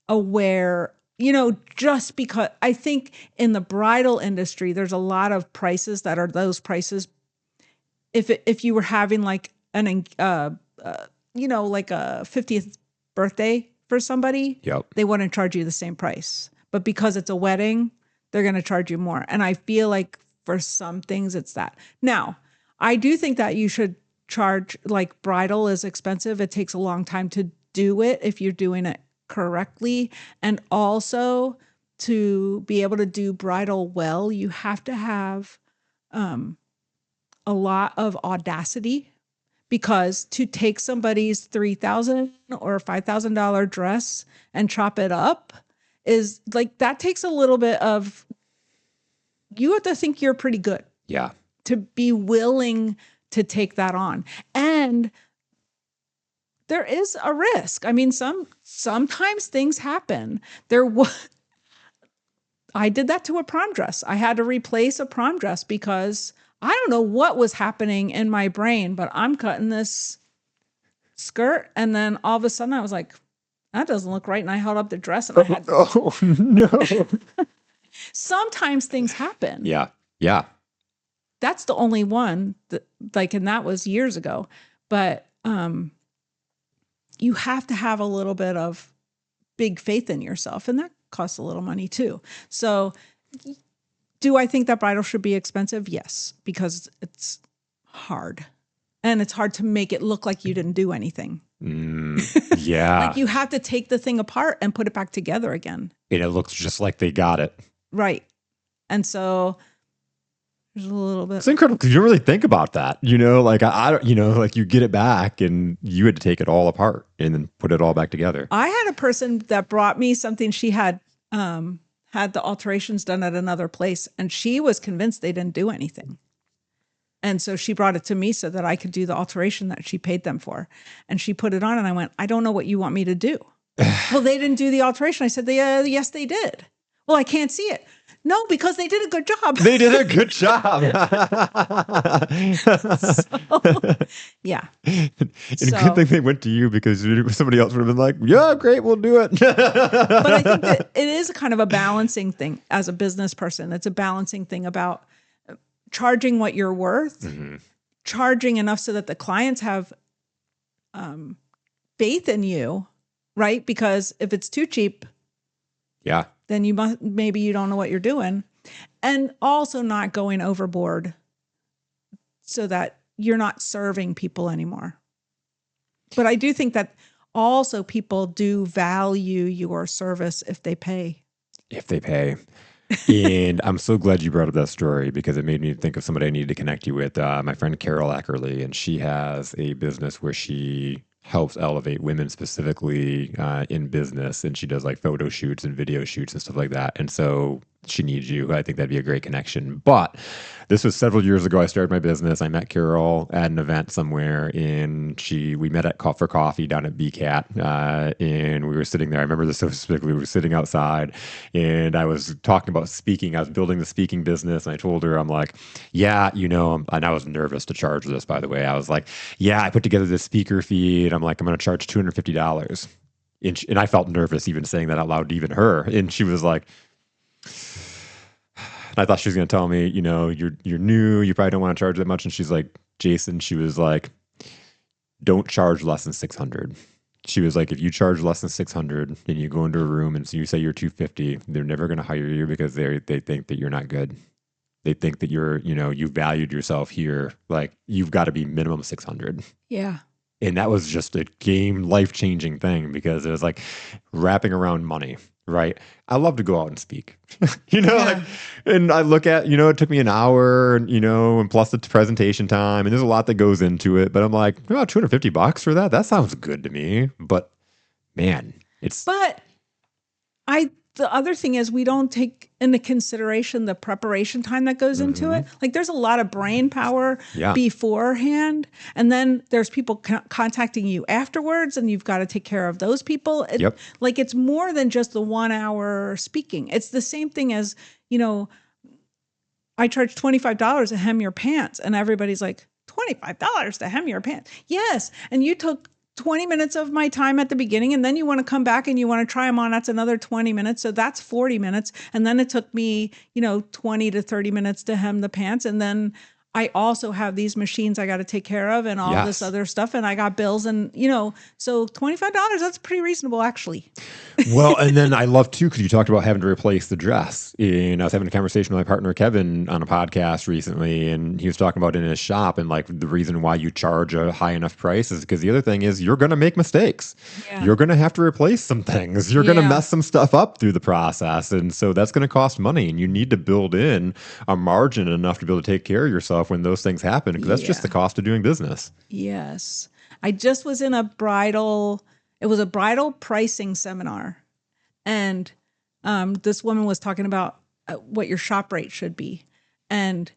aware, just because I think in the bridal industry, there's a lot of prices that are those prices. If you were having like like a 50th birthday for somebody, Yep. They wouldn't charge you the same price. But because it's a wedding, they're going to charge you more. And I feel like for some things, it's that. Now, I do think that you should charge, like bridal is expensive. It takes a long time to do it if you're doing it correctly. And also to be able to do bridal well, you have to have a lot of audacity, because to take somebody's $3,000 or $5,000 dress and chop it up is like, that takes a little bit of, you have to think you're pretty good. Yeah. To be willing to take that on. And there is a risk. I mean, sometimes things happen. I did that to a prom dress. I had to replace a prom dress because I don't know what was happening in my brain, but I'm cutting this skirt. And then all of a sudden I was like, that doesn't look right. And I held up the dress and I had, oh no. Sometimes things happen. Yeah. Yeah. That's the only one that, and that was years ago. But you have to have a little bit of big faith in yourself, and that costs a little money too. So do I think that bridal should be expensive? Yes, because it's hard. And it's hard to make it look like you didn't do anything. Yeah. Like you have to take the thing apart and put it back together again. And it looks just like they got it. Right. And so there's a little bit. It's incredible because you don't really think about that. Like I don't, like you get it back and you had to take it all apart and then put it all back together. I had a person that brought me something. She had had the alterations done at another place, and she was convinced they didn't do anything. And so she brought it to me so that I could do the alteration that she paid them for. And she put it on and I went, I don't know what you want me to do. Well, they didn't do the alteration. I said, yes, they did. Well, I can't see it. No, because they did a good job. They did a good job. So, yeah. And a good So, thing they went to you, because somebody else would have been like, yeah, great, we'll do it. but I think that it is kind of a balancing thing as a business person. It's a balancing thing about charging what you're worth, charging enough so that the clients have faith in you, right? Because if it's too cheap, Yeah. then maybe you don't know what you're doing. And also not going overboard so that you're not serving people anymore. But I do think that also people do value your service if they pay. If they pay. And I'm so glad you brought up that story, because it made me think of somebody I needed to connect you with. My friend Carol Ackerley, and she has a business where she helps elevate women specifically in business, and she does like photo shoots and video shoots and stuff like that. And so she needs you. I think that'd be a great connection. But this was several years ago. I started my business. I met Carol at an event somewhere, and we met at for coffee down at BCAT, and we were sitting there. I remember this so specifically. We were sitting outside, and I was talking about speaking. I was building the speaking business, and I told her, I'm like, yeah, and I was nervous to charge this, by the way. I was like, yeah, I put together this speaker feed. I'm like, I'm going to charge $250. And I felt nervous even saying that out loud to even her. And she was like, I thought she was going to tell me, you're new, you probably don't want to charge that much. And she's like, Jason, she was like, don't charge less than 600. She was like, if you charge less than 600 and you go into a room and so you say you're 250, they're never going to hire you, because they think that you're not good. They think that you valued yourself here. Like, you've got to be minimum 600. Yeah. And that was just a life-changing thing, because it was like wrapping around money, right? I love to go out and speak, and I look at, it took me an hour, and plus the presentation time, and there's a lot that goes into it, but I'm like, oh, $250 for that? That sounds good to me. But man, But the other thing is, we don't take into consideration the preparation time that goes into it. Like, there's a lot of brain power beforehand, and then there's people contacting you afterwards, and you've got to take care of those people. Like, it's more than just the 1 hour speaking. It's the same thing as, I charge $25 to hem your pants, and everybody's like, $25 to hem your pants? Yes. And you took 20 minutes of my time at the beginning, and then you want to come back and you want to try them on. That's another 20 minutes. So that's 40 minutes. And then it took me, 20 to 30 minutes to hem the pants. And then I also have these machines I got to take care of and all this other stuff. And I got bills, and, so $25, that's pretty reasonable, actually. Well, and then I love too, because you talked about having to replace the dress. And I was having a conversation with my partner, Kevin, on a podcast recently, and he was talking about in his shop, and like the reason why you charge a high enough price is because the other thing is you're going to make mistakes. Yeah. You're going to have to replace some things. You're going to mess some stuff up through the process. And so that's going to cost money, and you need to build in a margin enough to be able to take care of yourself when those things happen, because that's just the cost of doing business. Yes. I just was in a bridal pricing seminar, and this woman was talking about what your shop rate should be. And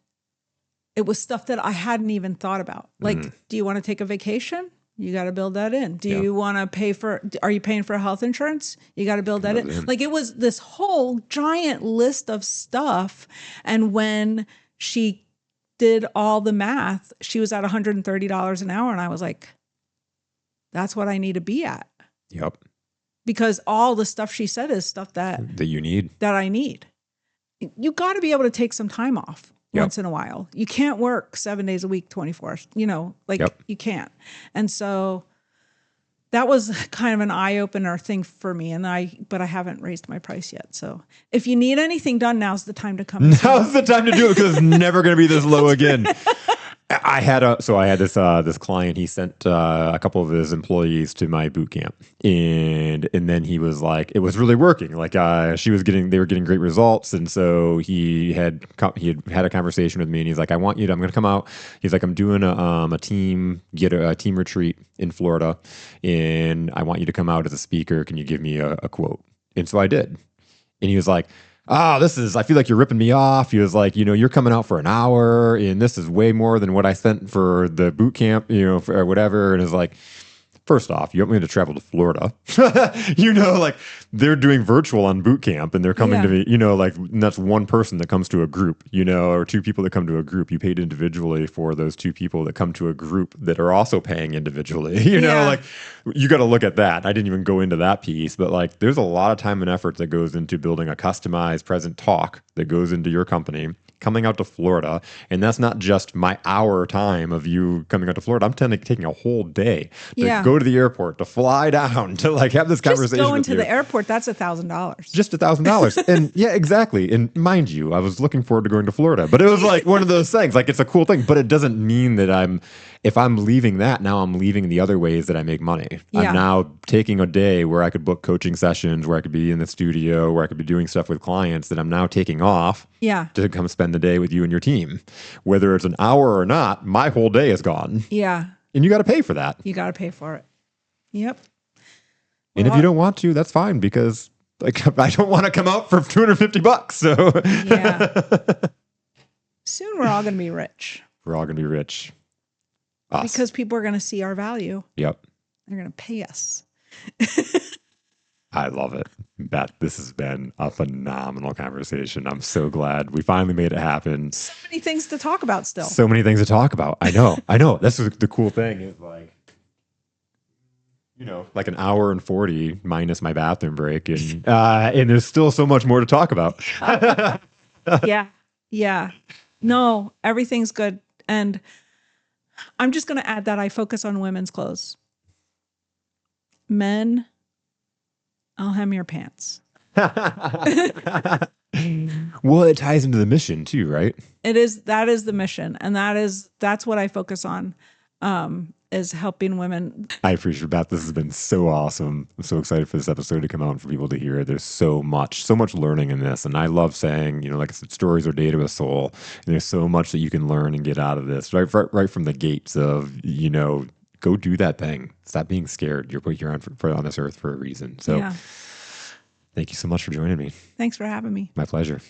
it was stuff that I hadn't even thought about. Like, do you want to take a vacation? You got to build that in. Do you want to are you paying for health insurance? You got to build that in. Like, it was this whole giant list of stuff. And when she did all the math, she was at $130 an hour. And I was like, that's what I need to be at. Yep. Because all the stuff she said is stuff that you need, that I need. You got to be able to take some time off once in a while. You can't work 7 days a week, 24, you can't. And so that was kind of an eye-opener thing for me. But I haven't raised my price yet. So if you need anything done, now's the time to come. Now's the time to do it, because it's never going to be this low again. I had this client. He sent a couple of his employees to my boot camp, and then he was like, it was really working. Like, they were getting great results, and so he had a conversation with me, and he's like, I'm going to come out. He's like, I'm doing a team retreat in Florida, and I want you to come out as a speaker. Can you give me a quote? And so I did, and he was like, I feel like you're ripping me off. He was like, you're coming out for an hour, and this is way more than what I spent for the boot camp, or whatever. And it's like, First off, you want me to travel to Florida? Like they're doing virtual on boot camp and they're coming to Yeah. me, like and that's one person that comes to a group, or two people that come to a group. You paid individually for those two people that come to a group that are also paying individually. Yeah. Like you got to look at that. I didn't even go into that piece, but like there's a lot of time and effort that goes into building a customized present talk that goes into your company coming out to Florida. And that's not just my hour time of you coming out to Florida. I'm taking a whole day to Yeah. go to the airport, to fly down, to like have this Just conversation going with to you. the airport, that's $1,000. Just $1,000. And yeah, exactly. And mind you, I was looking forward to going to Florida, but it was like one of those things. Like it's a cool thing, but it doesn't mean that if I'm leaving that, now I'm leaving the other ways that I make money. Yeah. I'm now taking a day where I could book coaching sessions, where I could be in the studio, where I could be doing stuff with clients that I'm now taking off Yeah. to come spend the day with you and your team. Whether it's an hour or not, my whole day is gone. Yeah. And you got to pay for that. You got to pay for it. Yep. And if you don't want to, that's fine because like I don't want to come out for $250. So Yeah. Soon we're all going to be rich. We're all going to be rich. Us. Because people are going to see our value. Yep. They're going to pay us. I love it. Beth, this has been a phenomenal conversation. I'm so glad we finally made it happen. So many things to talk about still. So many things to talk about. I know. That's the cool thing is like, like an hour and 40 minus my bathroom break. And there's still so much more to talk about. Yeah. Yeah. No, everything's good. And I'm just going to add that I focus on women's clothes. Men, I'll hem your pants. Well, it ties into the mission too, right? That is the mission. And that's what I focus on, is helping women. I appreciate that. This has been so awesome. I'm so excited for this episode to come out and for people to hear it. There's so much learning in this. And I love saying, like I said, stories are data with soul. And there's so much that you can learn and get out of this right from the gates of, go do that thing. Stop being scared. You're put here on this earth for a reason. So Yeah. thank you so much for joining me. Thanks for having me. My pleasure.